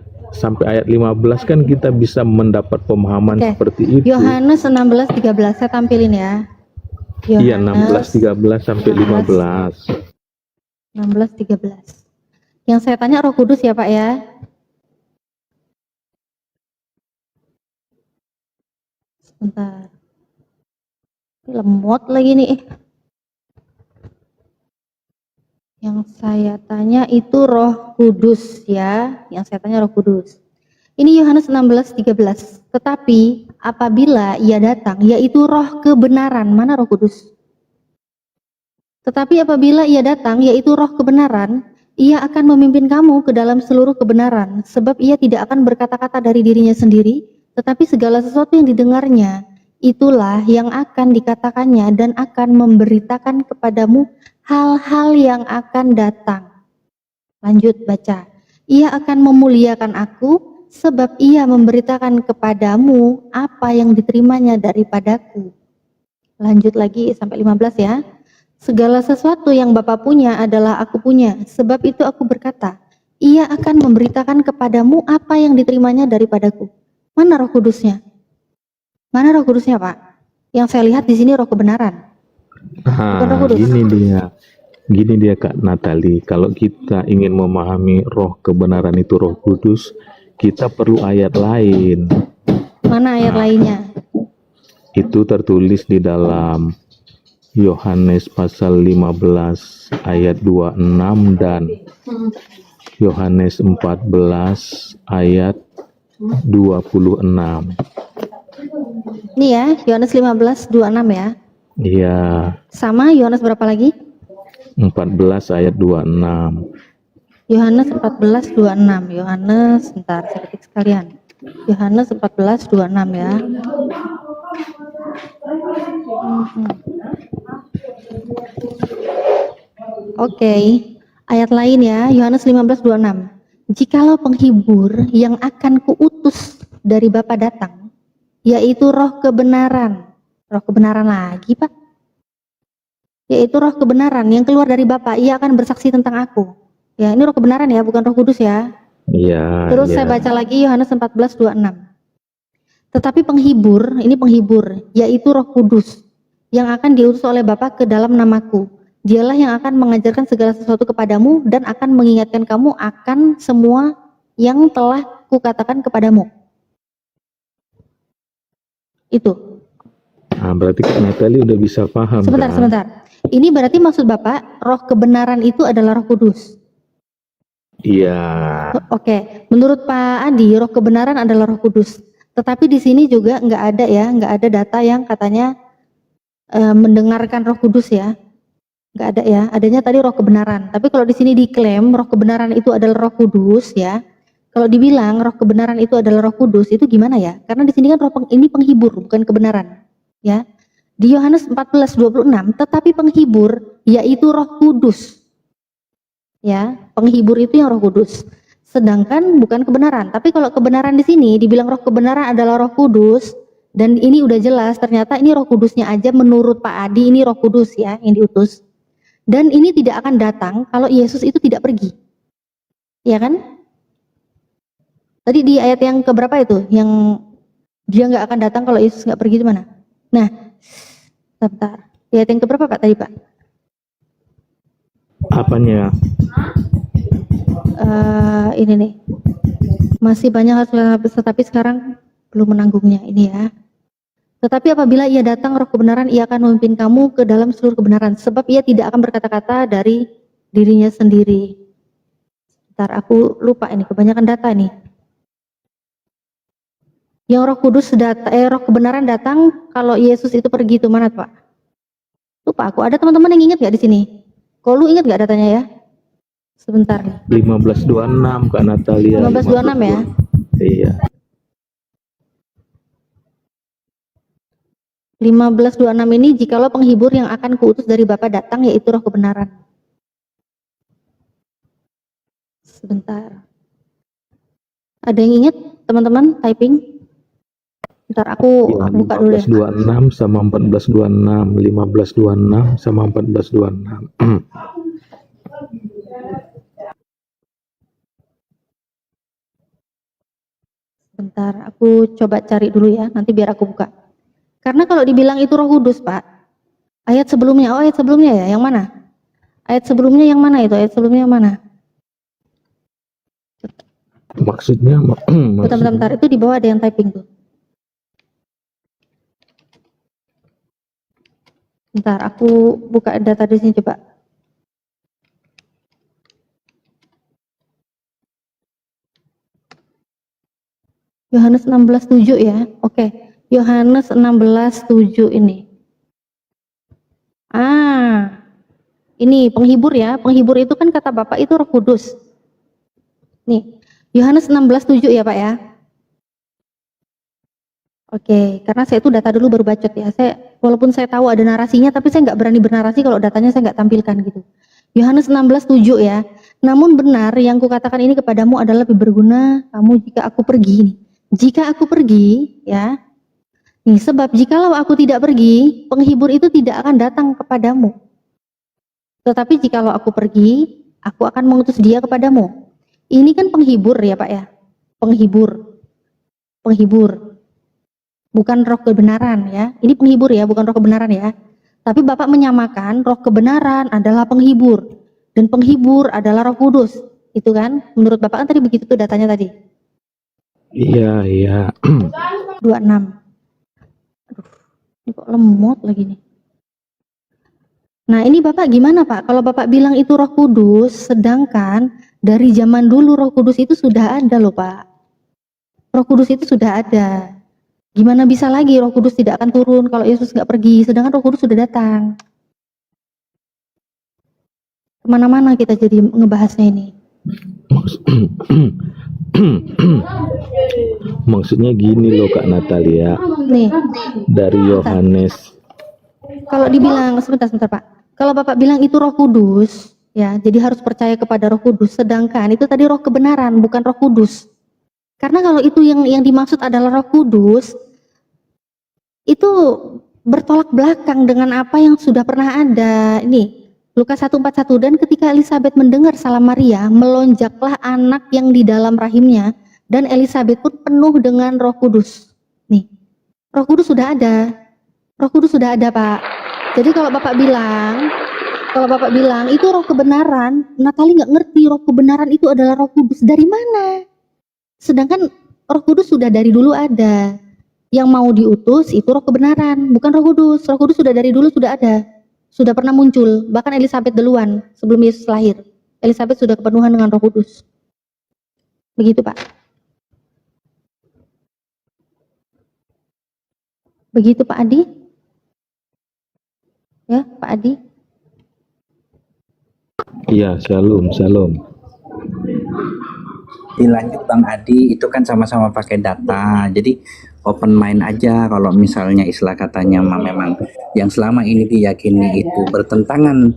ayat 15 kan kita bisa mendapat pemahaman seperti itu. Yohanes 16:13 saya tampilin ya. Iya, 16:13 sampai 15. 16:13. Yang saya tanya Roh Kudus ya Pak ya. Sebentar. Ini lemot lagi nih. Yang saya tanya itu Roh Kudus ya. Yang saya tanya Roh Kudus. Ini Yohanes 16:13. Tetapi apabila ia datang, yaitu Roh kebenaran. Mana Roh Kudus? Tetapi apabila ia datang, yaitu Roh kebenaran, ia akan memimpin kamu ke dalam seluruh kebenaran. Sebab ia tidak akan berkata-kata dari dirinya sendiri, tetapi segala sesuatu yang didengarnya, itulah yang akan dikatakannya dan akan memberitakan kepadamu hal-hal yang akan datang. Lanjut baca. Ia akan memuliakan aku, sebab ia memberitakan kepadamu apa yang diterimanya daripadaku. Lanjut lagi sampai 15 ya. Segala sesuatu yang Bapa punya adalah aku punya, sebab itu aku berkata, ia akan memberitakan kepadamu apa yang diterimanya daripadaku. Mana Roh Kudusnya? Mana Roh Kudusnya Pak? Yang saya lihat di sini Roh kebenaran. Gini dia Kak Natali, kalau kita ingin memahami Roh kebenaran itu Roh Kudus, kita perlu ayat lain. Mana ayat lainnya? Itu tertulis di dalam Yohanes pasal 15 ayat 26 dan Yohanes 14 ayat 26. Ini ya, Yohanes 15:26 ya. Iya. Sama Yohanes berapa lagi? 14 ayat 26. Yohanes 14:26. Yohanes, sebentar saya ketik sekalian. Yohanes 14:26 ya. Oke, ayat lain ya, Yohanes 15:26. Jikalau penghibur yang akan kuutus dari Bapa datang, yaitu Roh kebenaran. Roh kebenaran lagi Pak. yaitu roh kebenaran yang keluar dari Bapa, ia akan bersaksi tentang aku. Ya, ini roh kebenaran ya, bukan roh kudus ya. Iya. Terus iya. saya baca lagi Yohanes 14:26. Tetapi penghibur, ini penghibur, yaitu Roh Kudus yang akan diutus oleh Bapa ke dalam namaku. Dialah yang akan mengajarkan segala sesuatu kepadamu dan akan mengingatkan kamu akan semua yang telah kukatakan kepadamu. Itu. Nah, berarti Kak Natali udah bisa paham. Sebentar, kan? sebentar. Ini berarti maksud Bapak, roh kebenaran itu adalah Roh Kudus. Iya. Oke, menurut Pak Adi, roh kebenaran adalah Roh Kudus. Tetapi di sini juga nggak ada ya, nggak ada data yang katanya mendengarkan Roh Kudus ya, nggak ada ya. Adanya tadi roh kebenaran. Tapi kalau di sini diklaim roh kebenaran itu adalah Roh Kudus ya. Kalau dibilang roh kebenaran itu adalah Roh Kudus, itu gimana ya? Karena di sini kan ini penghibur, bukan kebenaran, ya. Di Yohanes 14:26, tetapi penghibur yaitu Roh Kudus. Ya, penghibur itu yang Roh Kudus. Sedangkan bukan kebenaran. Tapi kalau kebenaran di sini dibilang roh kebenaran adalah Roh Kudus, dan ini udah jelas ternyata ini Roh Kudusnya aja menurut Pak Adi ini Roh Kudus ya yang diutus. Dan ini tidak akan datang kalau Yesus itu tidak pergi. Ya kan? Tadi di ayat yang keberapa itu? Yang dia nggak akan datang kalau Yesus nggak pergi, itu mana? Nah, sebentar. Di ayat yang keberapa Pak tadi Pak? Apanya? Ini nih, masih banyak harus, tetapi sekarang belum menanggungnya ini ya. Tetapi apabila ia datang roh kebenaran, ia akan memimpin kamu ke dalam seluruh kebenaran, sebab ia tidak akan berkata-kata dari dirinya sendiri. Ntar aku lupa ini, kebanyakan data nih. Yang roh kudus roh kebenaran datang kalau Yesus itu pergi, itu mana Pak? Lupa aku, ada teman-teman yang ingat gak di sini? Kalau lu ingat gak datanya ya? Sebentar nih. 1526 Kak Natalia. 1526 ya? Iya. 1526 ini jikalau penghibur yang akan kuutus dari Bapa datang, yaitu roh kebenaran. Sebentar. Ada yang ingat teman-teman typing? Bentar aku Ya, buka dulu ya. 1526 sama 1426, 1526 sama 1426. Bentar, aku coba cari dulu ya, nanti biar aku buka. Karena kalau dibilang itu Roh Kudus, Pak, ayat sebelumnya, ayat sebelumnya ya, yang mana? Ayat sebelumnya yang mana itu? Ayat sebelumnya yang mana? Maksudnya, Bentar, itu di bawah ada yang typing tuh. Bentar, aku buka data di sini coba. Yohanes 16:7 ya. Oke. Yohanes 16:7 ini. Ini penghibur ya. Penghibur itu kan kata Bapak itu Roh Kudus. Nih, Yohanes 16:7 ya, Pak ya. Oke, karena saya itu data dulu baru bacot ya. Walaupun saya tahu ada narasinya, tapi saya nggak berani bernarasi kalau datanya saya nggak tampilkan gitu. Yohanes 16:7 ya. Namun benar yang kukatakan ini kepadamu adalah lebih berguna kamu jika aku pergi. Jika aku pergi, ya. Nih, sebab jikalau aku tidak pergi, penghibur itu tidak akan datang kepadamu. Tetapi jikalau aku pergi, aku akan mengutus dia kepadamu. Ini kan penghibur ya, Pak ya. Penghibur. Penghibur. Bukan roh kebenaran ya. Ini penghibur ya, bukan roh kebenaran ya. Tapi Bapak menyamakan roh kebenaran adalah penghibur. Dan penghibur adalah Roh Kudus. Itu kan? Menurut Bapak kan tadi begitu tuh datanya tadi. Iya. 26. Aduh, ini kok lemot lagi nih. Nah ini Bapak gimana Pak? Kalau Bapak bilang itu Roh Kudus, sedangkan dari zaman dulu Roh Kudus itu sudah ada loh Pak. Roh Kudus itu sudah ada. Gimana bisa lagi Roh Kudus tidak akan turun kalau Yesus nggak pergi, sedangkan Roh Kudus sudah datang. Kemana-mana kita jadi ngebahasnya ini. Maksudnya gini loh Kak Natalia. Nih, Dari Yohanes. kalau dibilang, sebentar Pak. Kalau Bapak bilang itu Roh Kudus, ya, jadi harus percaya kepada Roh Kudus. Sedangkan itu tadi Roh kebenaran, bukan Roh Kudus. Karena kalau itu yang dimaksud adalah Roh Kudus, itu bertolak belakang dengan apa yang sudah pernah ada. Ini Lukas 1:41, dan ketika Elizabeth mendengar salam Maria, melonjaklah anak yang di dalam rahimnya, dan Elizabeth pun penuh dengan Roh Kudus. Nih, Roh Kudus sudah ada. Roh Kudus sudah ada, Pak. Jadi kalau Bapak bilang itu roh kebenaran, Natali nggak ngerti roh kebenaran itu adalah Roh Kudus. Dari mana? Sedangkan Roh Kudus sudah dari dulu ada. Yang mau diutus itu roh kebenaran, bukan Roh Kudus. Roh Kudus sudah dari dulu sudah ada. Sudah pernah muncul, bahkan Elizabeth duluan sebelum Yesus lahir. Elizabeth sudah kepenuhan dengan Roh Kudus. Begitu, Pak. Begitu, Pak Adi. Ya, Pak Adi. Iya, shalom, shalom. Dilanjut Bang Adi, itu kan sama-sama pakai data, jadi open mind aja. Kalau misalnya istilah katanya memang yang selama ini diyakini itu bertentangan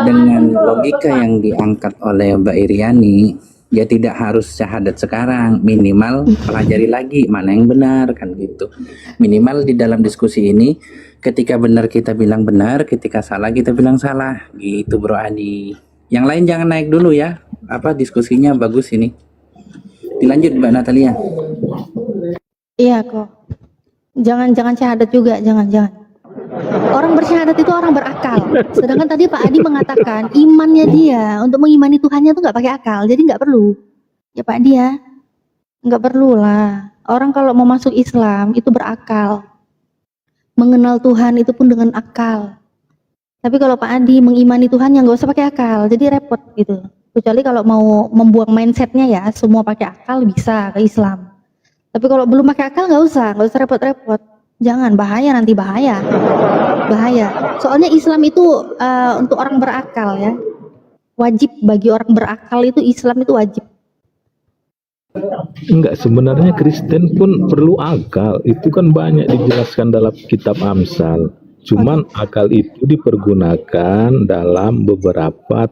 dengan logika yang diangkat oleh Mbak Iriani, ya tidak harus syahadat sekarang, minimal pelajari lagi mana yang benar, kan gitu. Minimal di dalam diskusi ini, ketika benar kita bilang benar, ketika salah kita bilang salah, gitu Bro Adi. Yang lain jangan naik dulu ya, diskusinya bagus ini. Dilanjut Mbak Natalia. Iya kok. Jangan syahadat juga, jangan. Orang bersyahadat itu orang berakal. Sedangkan tadi Pak Adi mengatakan imannya dia untuk mengimani Tuhannya itu nggak pakai akal, jadi nggak perlu. Ya Pak Adi ya, nggak perlu lah. Orang kalau mau masuk Islam itu berakal. Mengenal Tuhan itu pun dengan akal. Tapi kalau Pak Adi mengimani Tuhan yang nggak usah pakai akal, jadi repot gitu. Kecuali kalau mau membuang mindsetnya ya, semua pakai akal bisa ke Islam. Tapi kalau belum pakai akal nggak usah repot-repot. Jangan, nanti bahaya. Soalnya Islam itu untuk orang berakal ya. Wajib bagi orang berakal itu, Islam itu wajib. Enggak, sebenarnya Kristen pun perlu akal. Itu kan banyak dijelaskan dalam kitab Amsal. Cuman akal itu dipergunakan dalam beberapa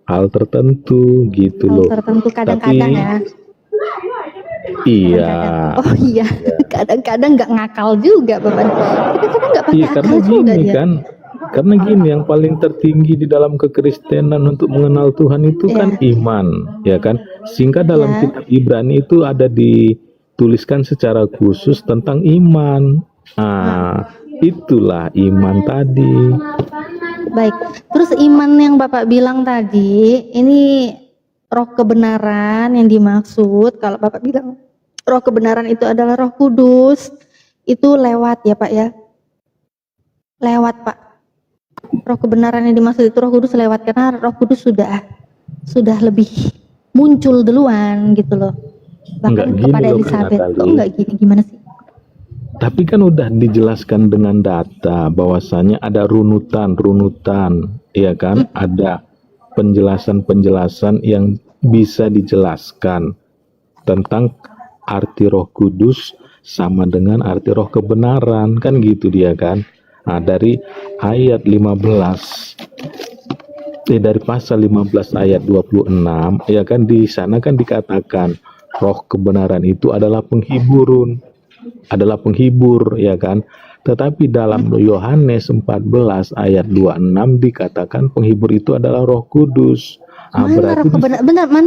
hal tertentu gitu loh. Tertentu kadang-kadang ya. Iya. Oh iya, kadang-kadang nggak ngakal juga Bapak. Kadang-kadang nggak pakai Iya, karena akal juga gini dia. kan. Karena gini, yang paling tertinggi di dalam kekristenan untuk mengenal Tuhan itu kan iman, ya kan? Sehingga dalam Ya. kitab Ibrani itu ada dituliskan secara khusus tentang iman. Itulah iman tadi. Baik, terus iman yang Bapak bilang tadi, ini roh kebenaran yang dimaksud. Kalau Bapak bilang roh kebenaran itu adalah Roh Kudus, itu lewat ya Pak ya? Lewat Pak. Roh kebenaran yang dimaksud itu Roh Kudus lewat, karena Roh Kudus sudah lebih muncul duluan gitu loh. Bahkan Enggak gini kepada loh, Elizabeth. Natali. Kok enggak gini, gimana sih? Tapi kan udah dijelaskan dengan data bahwasanya ada runutan, ya kan? Ada penjelasan yang bisa dijelaskan tentang arti Roh Kudus sama dengan arti Roh kebenaran, kan gitu dia kan? Nah, dari ayat 15, dari pasal 15 ayat 26, ya kan, di sana kan dikatakan Roh kebenaran itu adalah penghibur, ya kan. Tetapi dalam Yohanes 14 ayat 26 dikatakan penghibur itu adalah Roh Kudus. Mana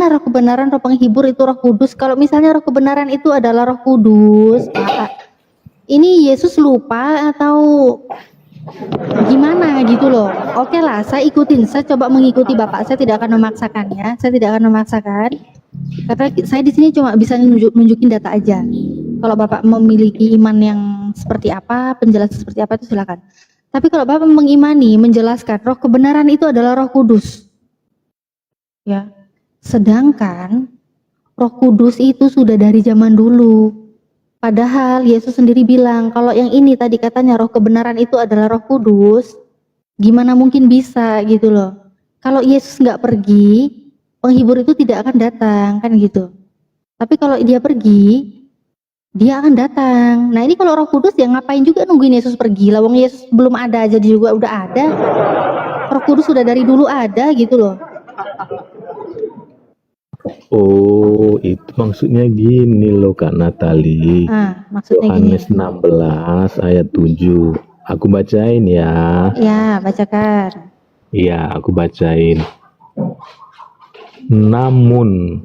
roh kebenaran, roh penghibur itu Roh Kudus? Kalau misalnya roh kebenaran itu adalah Roh Kudus, Pak, ini Yesus lupa atau gimana gitu loh? Oke lah, saya ikutin, saya coba mengikuti Bapak. Saya tidak akan memaksakannya, karena saya di sini cuma bisa nunjukin data aja. Kalau Bapak memiliki iman yang seperti apa, penjelasan seperti apa, itu silakan. Tapi kalau Bapak mengimani, menjelaskan roh kebenaran itu adalah Roh Kudus, ya. Sedangkan Roh Kudus itu sudah dari zaman dulu. Padahal Yesus sendiri bilang kalau yang ini tadi katanya roh kebenaran itu adalah Roh Kudus, gimana mungkin bisa gitu loh. Kalau Yesus nggak pergi, penghibur itu tidak akan datang, kan gitu. Tapi kalau dia pergi, dia akan datang. Nah ini kalau Roh Kudus ya ngapain juga nungguin Yesus pergi? Lawang Yesus belum ada aja, dia juga udah ada. Roh Kudus sudah dari dulu ada gitu loh. Oh, itu maksudnya gini loh Kak Natali. Maksudnya gini. Yohanes 16 ayat 7. Aku bacain ya. Ya, bacakan. Iya, aku bacain. Namun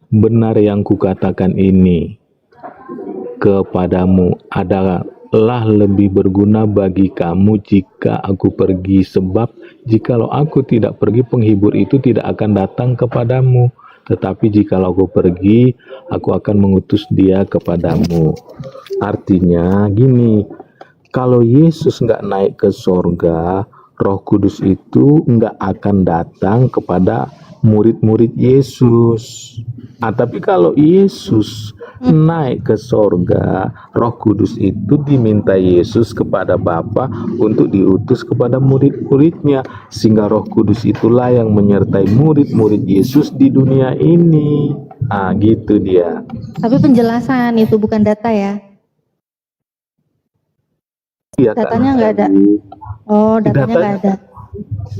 benar yang kukatakan ini kepadamu adalah lebih berguna bagi kamu jika aku pergi, sebab jikalau aku tidak pergi, penghibur itu tidak akan datang kepadamu, tetapi jikalau aku pergi, aku akan mengutus dia kepadamu. Artinya gini, kalau Yesus nggak naik ke sorga, Roh Kudus itu nggak akan datang kepada murid-murid Yesus. Tapi kalau Yesus naik ke sorga, Roh Kudus itu diminta Yesus kepada Bapa untuk diutus kepada murid-muridnya, sehingga Roh Kudus itulah yang menyertai murid-murid Yesus di dunia ini. Gitu dia. Tapi penjelasan itu bukan data ya. Iya, Kak Datanya nggak ada. Natali. Oh, datanya nggak ada.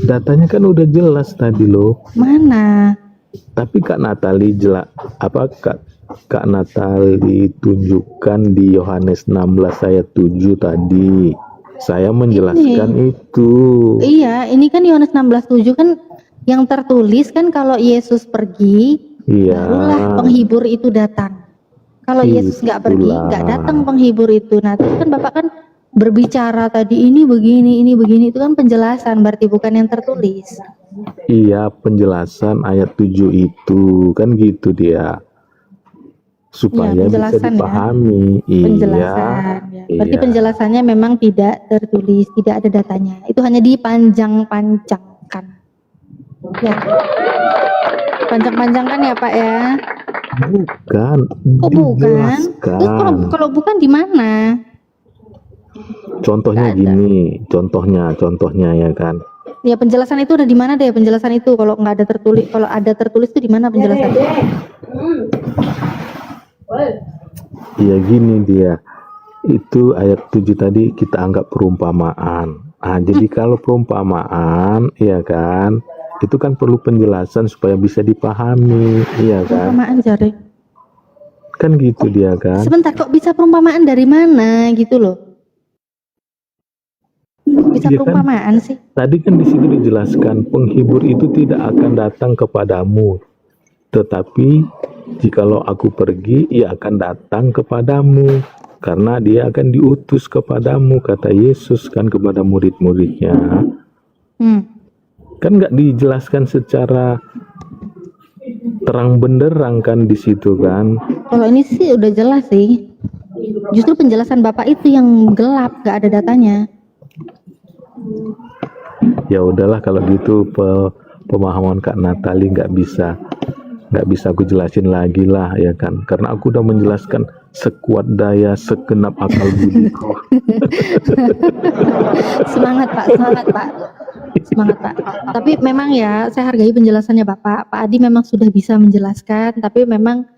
Datanya kan udah jelas tadi loh. Mana? Tapi Kak Natali Kak Natali tunjukkan di Yohanes 16 ayat 7 tadi. Saya menjelaskan itu. Iya, ini kan Yohanes 16:7 kan yang tertulis kan kalau Yesus pergi, barulah Iya. penghibur itu datang. Kalau Yesus nggak pergi, nggak datang penghibur itu. Nah, terus kan Bapak kan berbicara tadi ini begini, itu kan penjelasan, berarti bukan yang tertulis. Iya, penjelasan ayat 7 itu kan gitu dia. Supaya Iya, bisa penjelasan ya. dipahami. Penjelasan. Ya. Berarti Iya. penjelasannya memang tidak tertulis, tidak ada datanya. Itu hanya dipanjang-panjangkan. Ya. Panjang-panjangkan ya Pak ya. Bukan. Kok bukan? Dijelaskan. Terus kalau bukan di mana? Contohnya gini, contohnya ya kan. Ya penjelasan itu udah di mana deh penjelasan itu kalau nggak ada tertulis, kalau ada tertulis itu di mana penjelasannya? Iya gini dia. Itu ayat 7 tadi kita anggap perumpamaan. Jadi kalau perumpamaan, ya kan, itu kan perlu penjelasan supaya bisa dipahami, iya kan? Perumpamaan jare. Kan gitu dia kan. Sebentar, kok bisa perumpamaan dari mana gitu loh? Bisa Iya kan? perumpamaan sih? Tadi kan di situ dijelaskan penghibur itu tidak akan datang kepadamu, tetapi jikalau aku pergi, ia akan datang kepadamu, karena dia akan diutus kepadamu, kata Yesus kan kepada murid-muridnya. Kan nggak dijelaskan secara terang benderang kan di situ kan. Kalau ini sih udah jelas sih. Justru penjelasan Bapak itu yang gelap, nggak ada datanya. Ya udahlah kalau gitu pemahaman Kak Natali nggak bisa aku jelasin lagi lah ya kan, karena aku udah menjelaskan sekuat daya segenap akal budiku. Semangat Pak, semangat Pak, semangat Pak. Tapi memang ya saya hargai penjelasannya Bapak. Pak Adi memang sudah bisa menjelaskan, tapi memang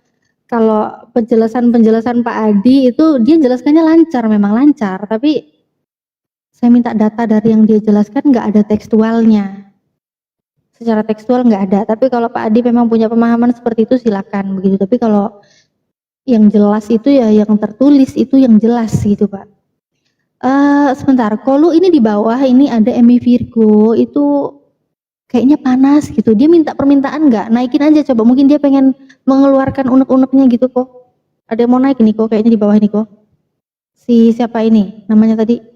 kalau penjelasan Pak Adi itu dia jelaskannya lancar, memang lancar, tapi saya minta data dari yang dia jelaskan nggak ada tekstualnya. Secara tekstual nggak ada, tapi kalau Pak Adi memang punya pemahaman seperti itu silakan begitu. Tapi kalau yang jelas itu ya yang tertulis itu yang jelas gitu Pak. Sebentar, Kolu ini di bawah ini ada Emi Virgo itu kayaknya panas gitu. Dia minta permintaan nggak? Naikin aja coba, mungkin dia pengen mengeluarkan unek-uneknya gitu kok. Ada yang mau naik nih kok, kayaknya di bawah ini kok. Si siapa ini? Namanya tadi?